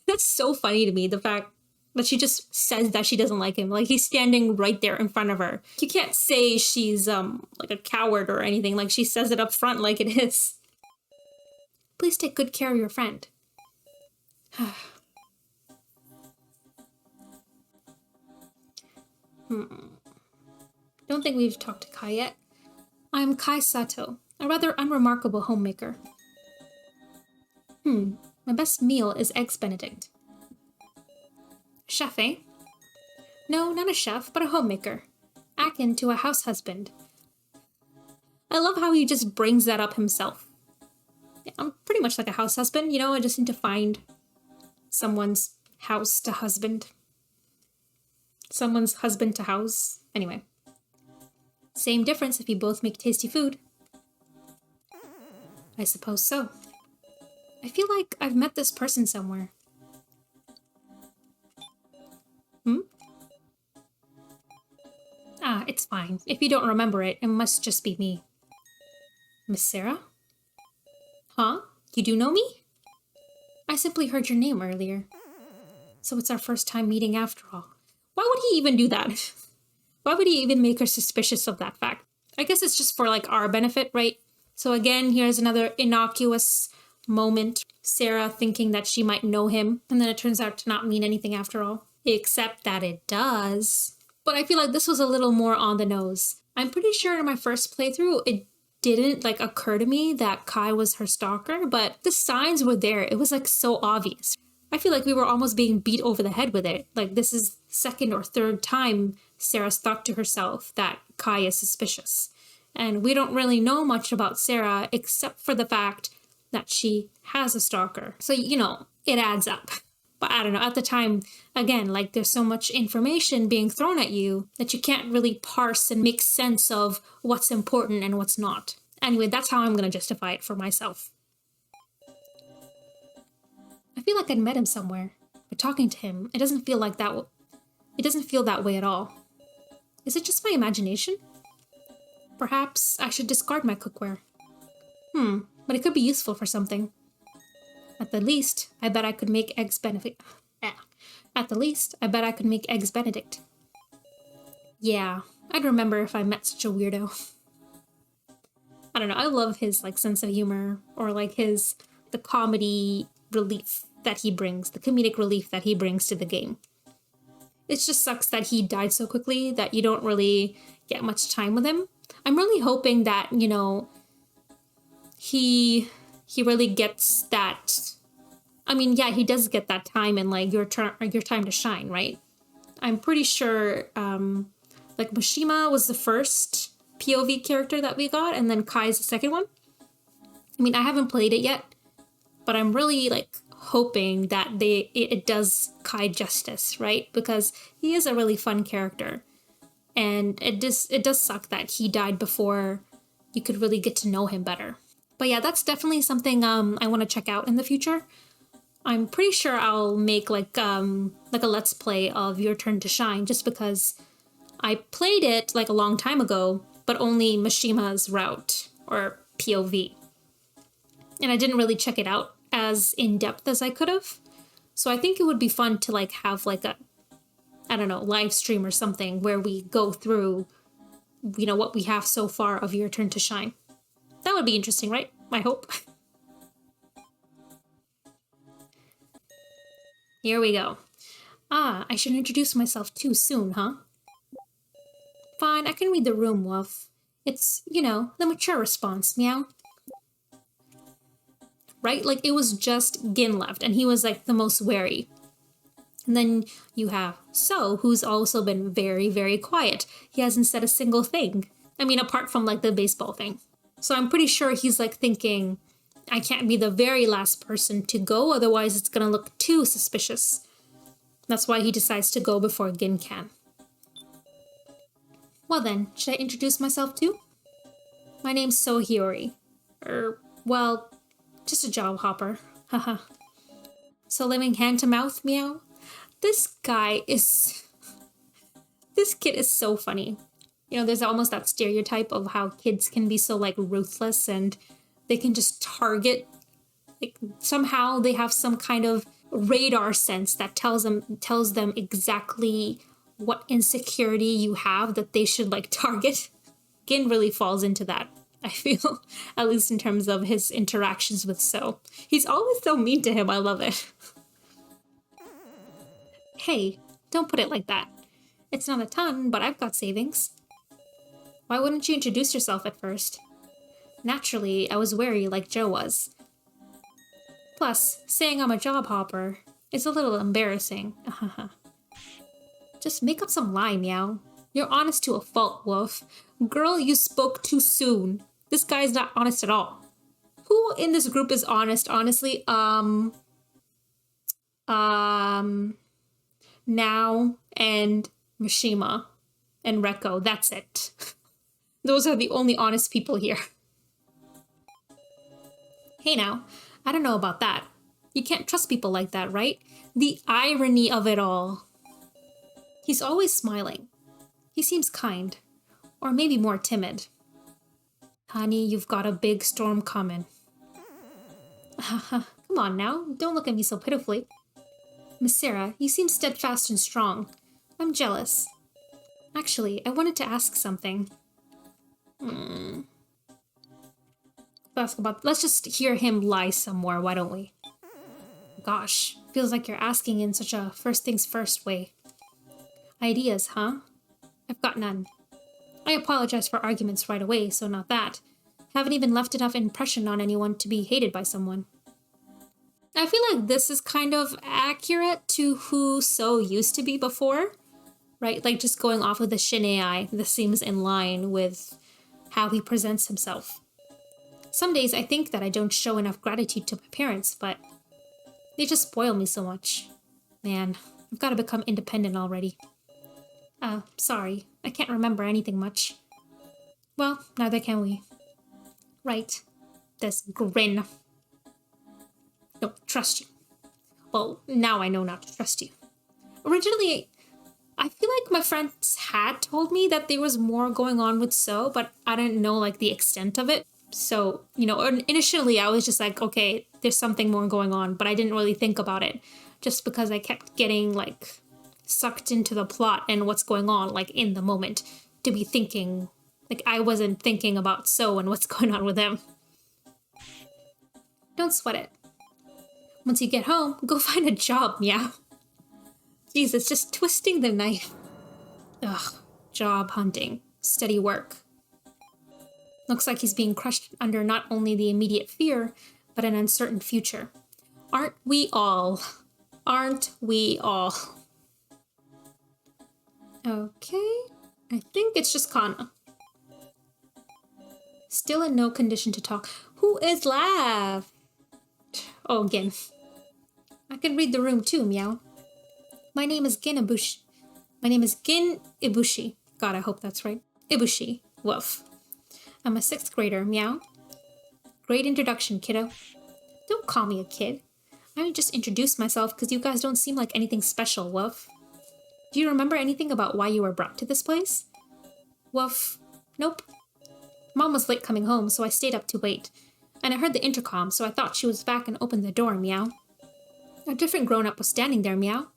That's so funny to me, the fact that she just says that she doesn't like him. Like, he's standing right there in front of her. You can't say she's, like a coward or anything. Like, she says it up front like it is. Please take good care of your friend. Don't think we've talked to Kai yet. I'm Kai Sato, a rather unremarkable homemaker. My best meal is Eggs Benedict. Chef, eh? No, not a chef, but a homemaker. Akin to a house husband. I love how he just brings that up himself. Yeah, I'm pretty much like a house husband, I just need to find someone's house to husband. Someone's husband to house. Anyway. Same difference if you both make tasty food. I suppose so. I feel like I've met this person somewhere. It's fine. If you don't remember it, it must just be me. Miss Sarah? Huh? You do know me? I simply heard your name earlier. So it's our first time meeting after all. Why would he even do that? Why would he even make her suspicious of that fact? I guess it's just for, our benefit, right? So again, here's another innocuous moment. Sarah thinking that she might know him, and then it turns out to not mean anything after all. Except that it does. But I feel like this was a little more on the nose. I'm pretty sure in my first playthrough, it didn't occur to me that Kai was her stalker, but the signs were there. It was so obvious. I feel like we were almost being beat over the head with it. This is second or third time Sarah's thought to herself that Kai is suspicious. And we don't really know much about Sarah except for the fact that she has a stalker. So, it adds up. But I don't know, at the time, again, there's so much information being thrown at you that you can't really parse and make sense of what's important and what's not. Anyway, that's how I'm going to justify it for myself. I feel like I'd met him somewhere, but talking to him, it doesn't feel like that. It doesn't feel that way at all. Is it just my imagination? Perhaps I should discard my cookware. But it could be useful for something. At the least, I bet I could make Eggs Benedict. At the least, I bet I could make Eggs Benedict. Yeah, I'd remember if I met such a weirdo. I don't know, I love his like sense of humor, or like the comedy relief that he brings, the comedic relief that he brings to the game. It just sucks that he died so quickly that you don't really get much time with him. I'm really hoping that, you know, he really gets that. I mean, yeah, he does get that time and like your time to shine, right? I'm pretty sure like Mishima was the first POV character that we got, and then Kai's the second one. I mean, I haven't played it yet, but I'm really like hoping that it does Kai justice, right? Because he is a really fun character, and it does suck that he died before you could really get to know him better. But yeah, that's definitely something I want to check out in the future. I'm pretty sure I'll make like a let's play of Your Turn to Shine, just because I played it like a long time ago, but only Mishima's route or POV. And I didn't really check it out as in depth as I could have. So I think it would be fun to like have like a, I don't know, live stream or something where we go through, you know, what we have so far of Your Turn to Shine. That would be interesting, right? I hope. Here we go. Ah, I should introduce myself too soon, huh? Fine, I can read the room, Wolf. It's, you know, the mature response, meow. Right? Like, it was just Gin left, and he was, like, the most wary. And then you have So, who's also been very, very quiet. He hasn't said a single thing. I mean, apart from, like, the baseball thing. So I'm pretty sure he's, like, thinking, I can't be the very last person to go, otherwise it's gonna look too suspicious. That's why he decides to go before Gin can. Well then, should I introduce myself too? My name's So Hiyori. Well, just a job hopper. Haha. So living hand to mouth, meow? This kid is so funny. You know, there's almost that stereotype of how kids can be so, like, ruthless and they can just target, like, somehow they have some kind of radar sense that tells them exactly what insecurity you have that they should, like, target. Gin really falls into that, I feel, at least in terms of his interactions with So. He's always so mean to him, I love it. Hey, don't put it like that. It's not a ton, but I've got savings. Why wouldn't you introduce yourself at first? Naturally, I was wary like Joe was. Plus, saying I'm a job hopper is a little embarrassing. Just make up some lie, meow. You're honest to a fault, Wolf. Girl, you spoke too soon. This guy's not honest at all. Who in this group is honest, honestly? Now and Mishima and Reko, that's it. Those are the only honest people here. Hey now, I don't know about that. You can't trust people like that, right? The irony of it all. He's always smiling. He seems kind. Or maybe more timid. Honey, you've got a big storm coming. Come on now, don't look at me so pitifully. Miss Sarah, you seem steadfast and strong. I'm jealous. Actually, I wanted to ask something. Let's just hear him lie some more, why don't we? Gosh, feels like you're asking in such a first things first way. Ideas, huh? I've got none. I apologize for arguments right away, so not that. Haven't even left enough impression on anyone to be hated by someone. I feel like this is kind of accurate to who So used to be before, right? Like just going off of the Shin AI, this seems in line with how he presents himself. Some days I think that I don't show enough gratitude to my parents, but they just spoil me so much. Man, I've got to become independent already. Sorry, I can't remember anything much. Well, neither can we. Right, this grin. Don't trust you. Well, now I know not to trust you. Originally, I feel like my friends had told me that there was more going on with So, but I didn't know, like, the extent of it. So, you know, initially I was just like, okay, there's something more going on, but I didn't really think about it just because I kept getting, like, sucked into the plot and what's going on, like, in the moment to be thinking Like I wasn't thinking about So and what's going on with him. Don't sweat it. Once you get home, go find a job, meow. Jesus, just twisting the knife. Ugh, job hunting, steady work. Looks like he's being crushed under not only the immediate fear, but an uncertain future. Aren't we all? Aren't we all? Okay, I think it's just Kana. Still in no condition to talk. Who is left? Oh, Gin. I can read the room too, meow. My name is Gin Ibushi. My name is Gin Ibushi. God, I hope that's right. Ibushi. Woof. I'm a 6th grader, meow. Great introduction, kiddo. Don't call me a kid. I just introduced myself because you guys don't seem like anything special, woof. Do you remember anything about why you were brought to this place? Woof. Nope. Mom was late coming home, so I stayed up to wait. And I heard the intercom, so I thought she was back and opened the door, meow. A different grown-up was standing there, meow.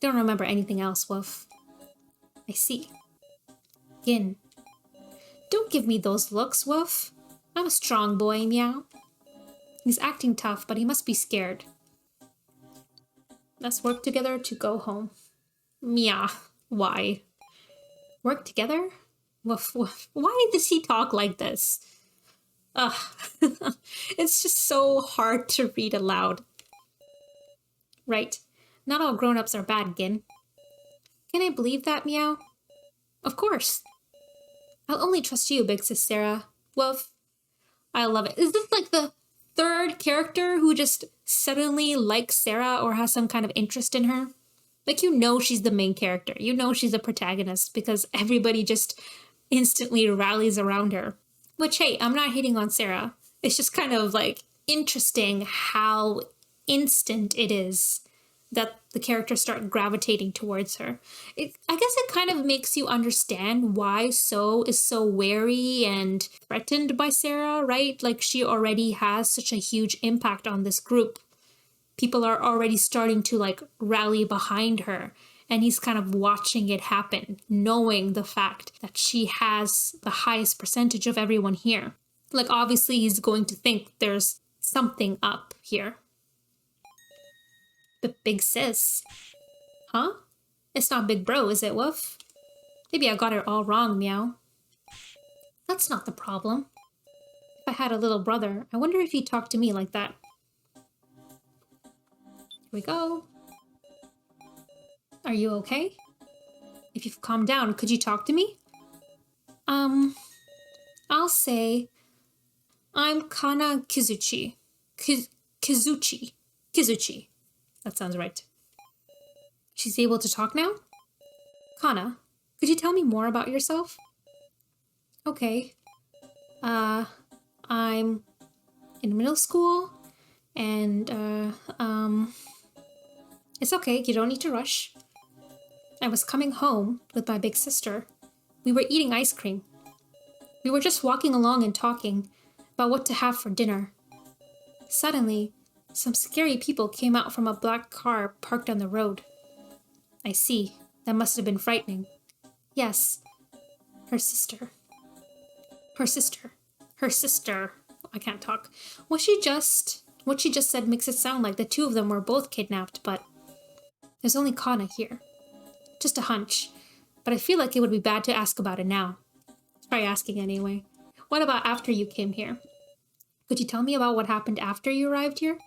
Don't remember anything else, woof. I see. Gin. Don't give me those looks, woof. I'm a strong boy, meow. He's acting tough, but he must be scared. Let's work together to go home. Meow. Why? Work together? Woof, woof. Why does he talk like this? Ugh. It's just so hard to read aloud. Right. Not all grown-ups are bad, Gin. Can I believe that, meow? Of course. I'll only trust you, big sis Sarah. Woof. I love it. Is this like the 3rd character who just suddenly likes Sarah or has some kind of interest in her? Like, you know she's the main character. You know she's the protagonist because everybody just instantly rallies around her. Which, hey, I'm not hating on Sarah. It's just kind of, like, interesting how instant it is that the characters start gravitating towards her. I guess it kind of makes you understand why So is so wary and threatened by Sarah, right? Like, she already has such a huge impact on this group. People are already starting to, like, rally behind her. And he's kind of watching it happen, knowing the fact that she has the highest percentage of everyone here. Like, obviously, he's going to think there's something up here. The big sis. Huh? It's not big bro, is it, woof? Maybe I got it all wrong, meow. That's not the problem. If I had a little brother, I wonder if he'd talk to me like that. Here we go. Are you okay? If you've calmed down, could you talk to me? I'll say, I'm Kana Kizuchi. Kizuchi. That sounds right. She's able to talk now? Kana, could you tell me more about yourself? Okay. I'm in middle school, and, it's okay, you don't need to rush. I was coming home with my big sister. We were eating ice cream. We were just walking along and talking about what to have for dinner. Suddenly, some scary people came out from a black car parked on the road. I see. That must have been frightening. Yes. Her sister. I can't talk. What she just said makes it sound like the two of them were both kidnapped, but there's only Kana here. Just a hunch, but I feel like it would be bad to ask about it now. Try asking anyway. What about after you came here? Could you tell me about what happened after you arrived here?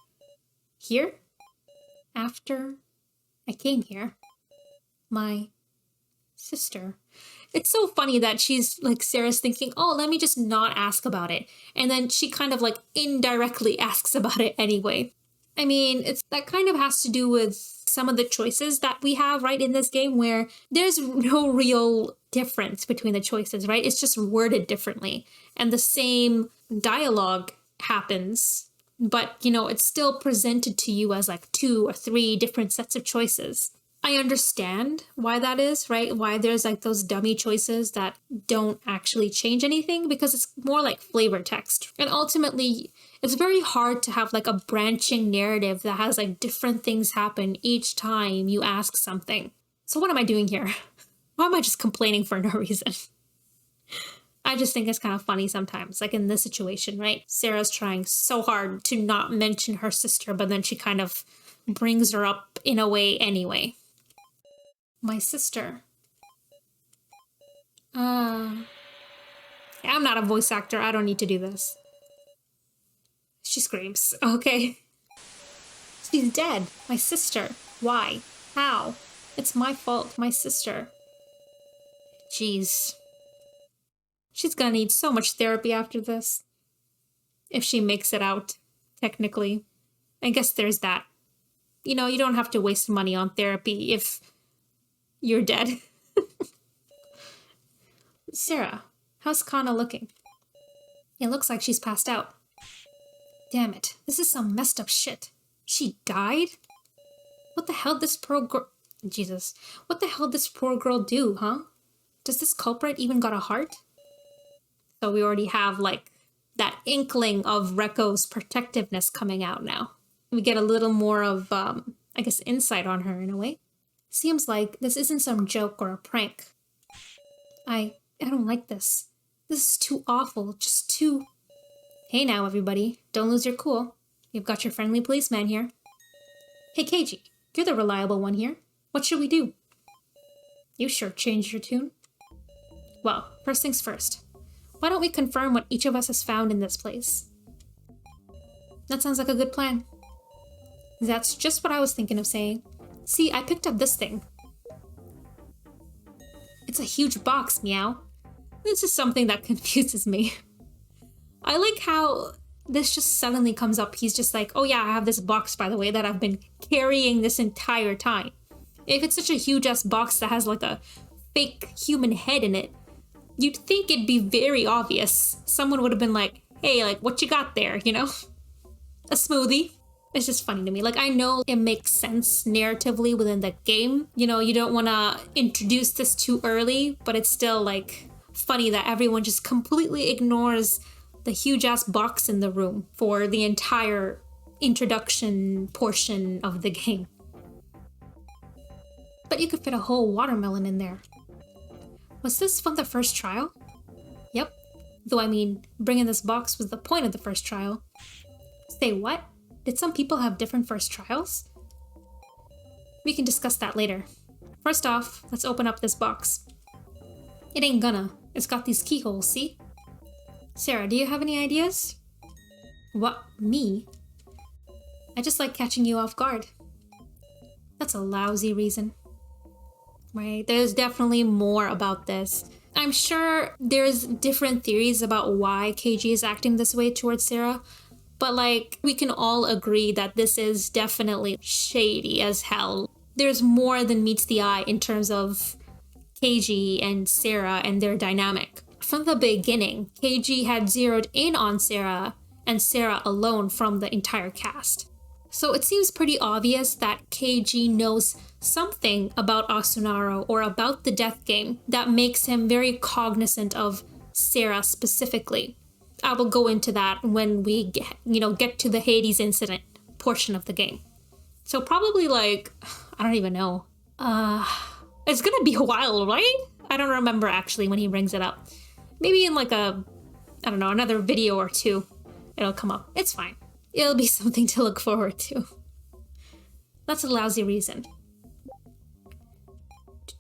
Here? After I came here. My sister. It's so funny that she's like, Sarah's thinking, oh, let me just not ask about it. And then she kind of like indirectly asks about it anyway. I mean, that kind of has to do with some of the choices that we have, right, in this game where there's no real difference between the choices, right? It's just worded differently. And the same dialogue happens, but, you know, it's still presented to you as like 2 or 3 different sets of choices. I understand why that is, right? Why there's like those dummy choices that don't actually change anything, because it's more like flavor text. And ultimately, it's very hard to have like a branching narrative that has like different things happen each time you ask something. So what am I doing here? Why am I just complaining for no reason? I just think it's kind of funny sometimes, like in this situation, right? Sarah's trying so hard to not mention her sister, but then she kind of brings her up in a way anyway. My sister. I'm not a voice actor. I don't need to do this. She screams. Okay. She's dead. My sister. Why? How? It's my fault. My sister. Jeez. She's gonna need so much therapy after this. If she makes it out, technically. I guess there's that. You know, you don't have to waste money on therapy if you're dead. Sarah, how's Kana looking? It looks like she's passed out. Damn it, this is some messed up shit. She died? What the hell this poor girl... Jesus. What the hell this poor girl do, huh? Does this culprit even got a heart? So we already have, like, that inkling of Reko's protectiveness coming out now. We get a little more of, I guess, insight on her in a way. Seems like this isn't some joke or a prank. I don't like this. This is too awful, just too... Hey now, everybody. Don't lose your cool. You've got your friendly policeman here. Hey, Keiji. You're the reliable one here. What should we do? You sure changed your tune. Well, first things first. Why don't we confirm what each of us has found in this place? That sounds like a good plan. That's just what I was thinking of saying. See, I picked up this thing. It's a huge box, meow. This is something that confuses me. I like how this just suddenly comes up. He's just like, oh yeah, I have this box, by the way, that I've been carrying this entire time. If it's such a huge-ass box that has like a fake human head in it, you'd think it'd be very obvious. Someone would have been like, hey, like, what you got there, you know? A smoothie. It's just funny to me. Like, I know it makes sense narratively within the game. You know, you don't want to introduce this too early, but it's still, like, funny that everyone just completely ignores the huge-ass box in the room for the entire introduction portion of the game. But you could fit a whole watermelon in there. Was this from the first trial? Yep. Though, I mean, bringing this box was the point of the first trial. Say what? Did some people have different first trials? We can discuss that later. First off, let's open up this box. It ain't gonna. It's got these keyholes, see? Sarah, do you have any ideas? What? Me? I just like catching you off guard. That's a lousy reason. Right? There's definitely more about this. I'm sure there's different theories about why Keiji is acting this way towards Sarah, but like, we can all agree that this is definitely shady as hell. There's more than meets the eye in terms of Keiji and Sarah and their dynamic. From the beginning, Keiji had zeroed in on Sarah and Sarah alone from the entire cast. So it seems pretty obvious that Keiji knows something about Asunaro or about the death game that makes him very cognizant of Sarah specifically. I will go into that when we get to the Hades incident portion of the game. So probably like, I don't even know. It's gonna be a while, right? I don't remember actually when he brings it up. Maybe in like another video or two, it'll come up. It's fine. It'll be something to look forward to. That's a lousy reason.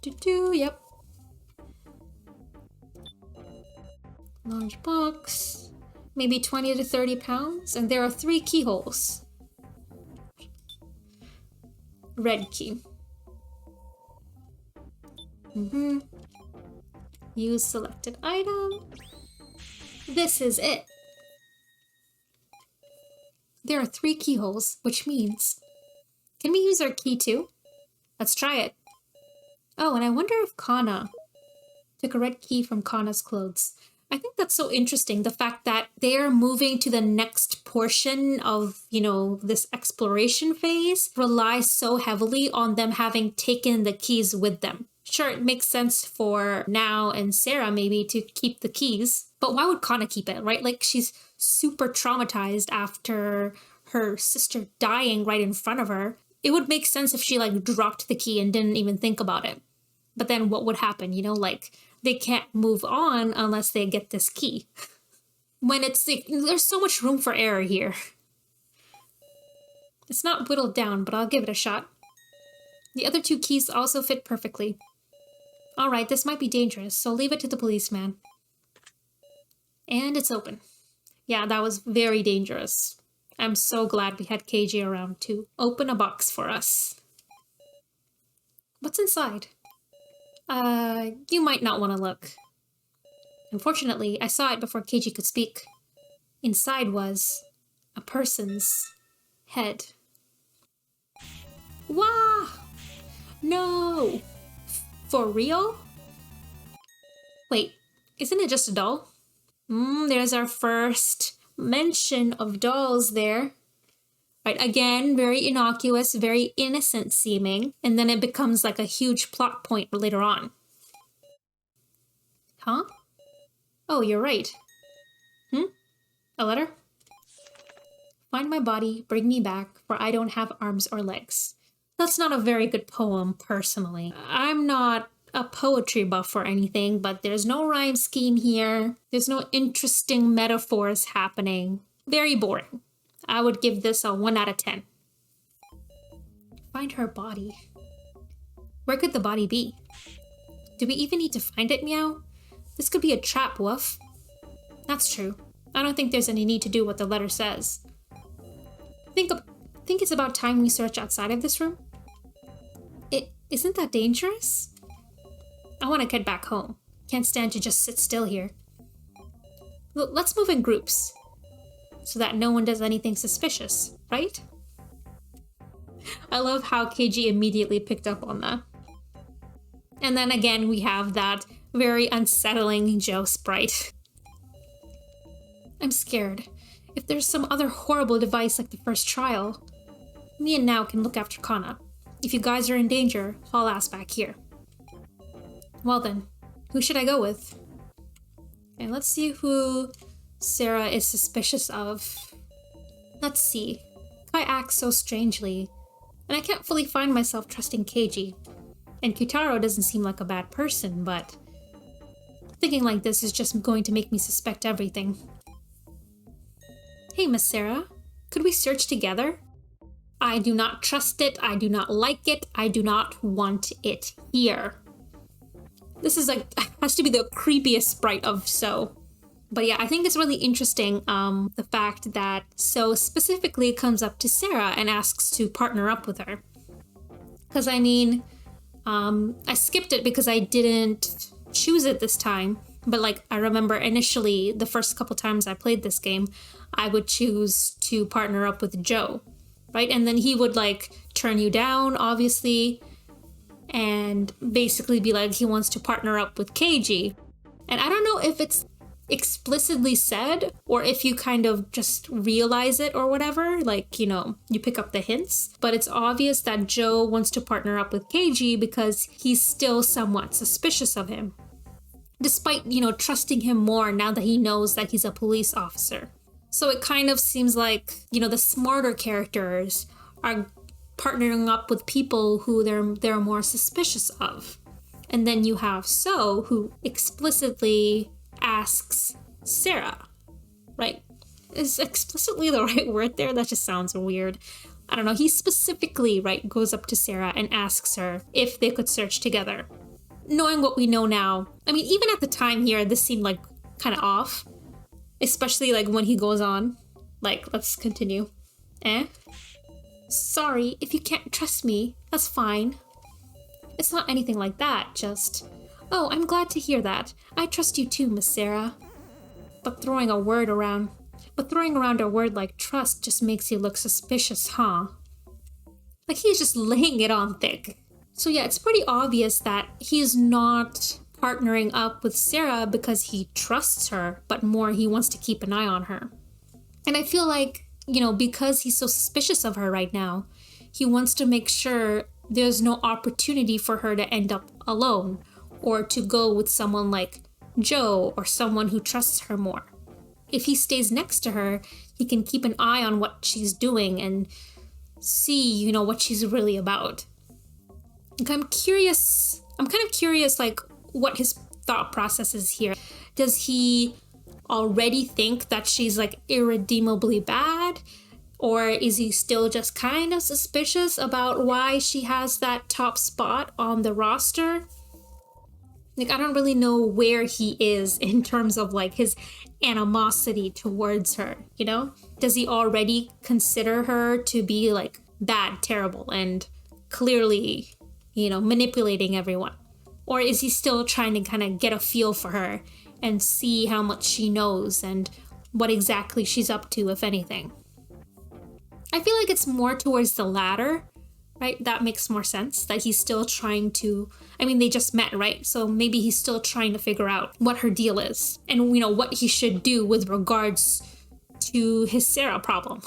Yep. Large box. Maybe 20 to 30 pounds. And there are 3 keyholes. Red key. Use selected item. This is it. There are 3 keyholes, which means... Can we use our key too? Let's try it. Oh, and I wonder if Kana took a red key from Kana's clothes. I think that's so interesting, the fact that they're moving to the next portion of, this exploration phase relies so heavily on them having taken the keys with them. Sure, it makes sense for Nao and Sarah maybe to keep the keys, but why would Kana keep it, right? Like, she's super traumatized after her sister dying right in front of her. It would make sense if she, like, dropped the key and didn't even think about it. But then what would happen, like, they can't move on unless they get this key. When it's like, there's so much room for error here. It's not whittled down, but I'll give it a shot. The other 2 keys also fit perfectly. Alright, this might be dangerous, so leave it to the policeman. And it's open. Yeah, that was very dangerous. I'm so glad we had KG around to open a box for us. What's inside? You might not want to look. Unfortunately, I saw it before KG could speak. Inside was a person's head. Wow! No! For real? Wait, isn't it just a doll? There's our first mention of dolls there. Right, again, very innocuous, very innocent seeming, and then it becomes like a huge plot point later on. Huh? Oh, you're right. A letter? Find my body, bring me back, for I don't have arms or legs. That's not a very good poem, personally. I'm not a poetry buff or anything, but there's no rhyme scheme here. There's no interesting metaphors happening. Very boring. I would give this a 1 out of 10. Find her body. Where could the body be? Do we even need to find it, Meow? This could be a trap, Woof. That's true. I don't think there's any need to do what the letter says. Think it's about time we search outside of this room? Isn't that dangerous? I want to get back home. Can't stand to just sit still here. Let's move in groups, so that no one does anything suspicious, right? I love how KG immediately picked up on that. And then again, we have that very unsettling Joe sprite. I'm scared. If there's some other horrible device like the first trial, me and Now can look after Kana. If you guys are in danger, haul ass back here. Well then, who should I go with? And let's see who Sara is suspicious of. Let's see. Kai acts so strangely, and I can't fully find myself trusting Keiji. And Kyutaro doesn't seem like a bad person, but thinking like this is just going to make me suspect everything. Hey, Miss Sara, could we search together? I do not trust it, I do not like it, I do not want it here. This is like, has to be the creepiest sprite of So. But yeah, I think it's really interesting, the fact that So specifically comes up to Sara and asks to partner up with her. Because I mean, I skipped it because I didn't choose it this time. But like, I remember initially, the first couple times I played this game, I would choose to partner up with Joe, right? And then he would like turn you down, obviously, and basically be like, he wants to partner up with Keiji. And I don't know if it's explicitly said or if you kind of just realize it or whatever, like, you know, you pick up the hints, but it's obvious that Joe wants to partner up with Keiji because he's still somewhat suspicious of him, despite, you know, trusting him more now that he knows that he's a police officer. So it kind of seems like, you know, the smarter characters are partnering up with people who they're more suspicious of. And then you have So, who explicitly asks Sara, right? Is explicitly the right word there? That just sounds weird. I don't know. He specifically, right, goes up to Sara and asks her if they could search together. Knowing what we know now, I mean, even at the time here, this seemed like kind of off. Especially like when he goes on. Like, let's continue. Sorry, if you can't trust me, that's fine. It's not anything like that, just... Oh, I'm glad to hear that. I trust you too, Miss Sara. But throwing around a word like trust just makes you look suspicious, huh? Like he's just laying it on thick. So yeah, it's pretty obvious that he's not partnering up with Sara because he trusts her, but more he wants to keep an eye on her. And I feel like, you know, because he's so suspicious of her right now, he wants to make sure there's no opportunity for her to end up alone or to go with someone like Joe or someone who trusts her more. If he stays next to her, he can keep an eye on what she's doing and see, you know, what she's really about. Like, I'm kind of curious, like, what his thought processes here. Does he already think that she's like irredeemably bad? Or is he still just kind of suspicious about why she has that top spot on the roster? Like, I don't really know where he is in terms of like his animosity towards her, you know? Does he already consider her to be like bad, terrible, and clearly, you know, manipulating everyone? Or is he still trying to kind of get a feel for her and see how much she knows and what exactly she's up to, if anything? I feel like it's more towards the latter, right? That makes more sense, that he's still trying to, I mean, they just met, right? So maybe he's still trying to figure out what her deal is and, you know, what he should do with regards to his Sara problem.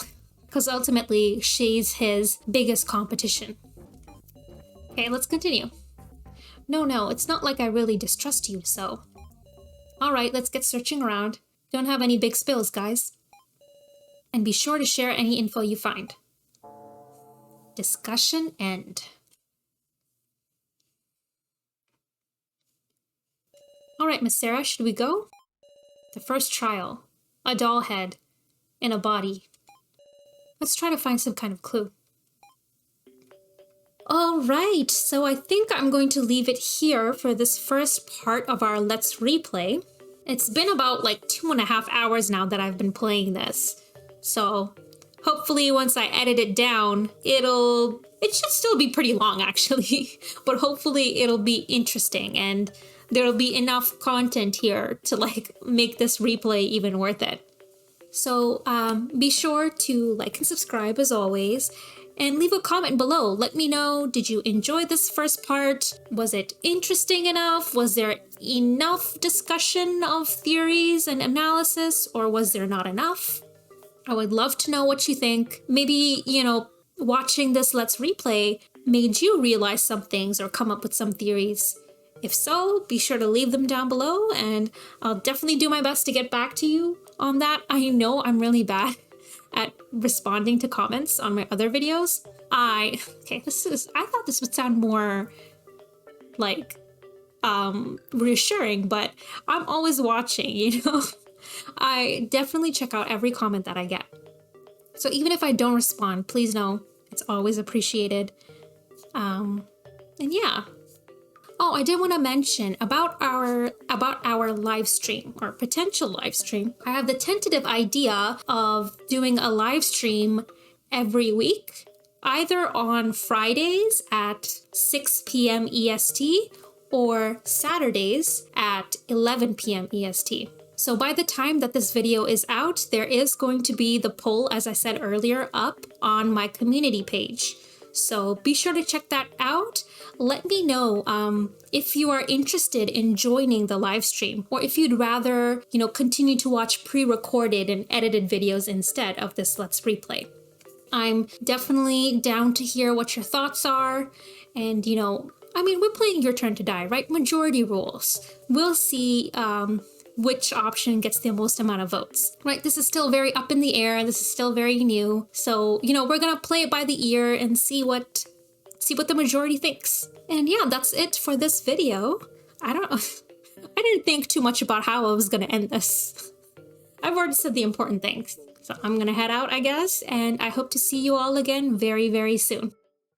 Because ultimately, she's his biggest competition. Okay, let's continue. No, it's not like I really distrust you, so. All right, let's get searching around. Don't have any big spills, guys. And be sure to share any info you find. Discussion end. All right, Miss Sara, should we go? The first trial. A doll head. In a body. Let's try to find some kind of clue. All right, so I think I'm going to leave it here for this first part of our Let's Replay. It's been about like 2.5 hours now that I've been playing this. So hopefully once I edit it down, it should still be pretty long actually, but hopefully it'll be interesting and there'll be enough content here to like make this replay even worth it. So be sure to like and subscribe as always, and leave a comment below. Let me know, did you enjoy this first part? Was it interesting enough? Was there enough discussion of theories and analysis, or was there not enough? I would love to know what you think. Maybe, you know, watching this Let's Replay made you realize some things or come up with some theories. If so, be sure to leave them down below and I'll definitely do my best to get back to you on that. I know I'm really bad at responding to comments on my other videos. I thought this would sound more like reassuring, but I'm always watching, you know? I definitely check out every comment that I get. So even if I don't respond, please know it's always appreciated. And yeah. Oh, I did want to mention about our live stream or potential live stream. I have the tentative idea of doing a live stream every week, either on Fridays at 6 p.m. EST or Saturdays at 11 p.m. EST. So by the time that this video is out, there is going to be the poll, as I said earlier, up on my community page. So be sure to check that out. Let me know if you are interested in joining the live stream, or if you'd rather, you know, continue to watch pre-recorded and edited videos instead of this Let's Replay. I'm definitely down to hear what your thoughts are. And, you know, I mean, we're playing Your Turn to Die, right? Majority rules. We'll see which option gets the most amount of votes, right? This is still very up in the air. This is still very new. So, you know, we're gonna play it by the ear and see what the majority thinks. And yeah, that's it for this video. I didn't think too much about how I was gonna end this. I've already said the important things. So I'm gonna head out, I guess, and I hope to see you all again very, very soon.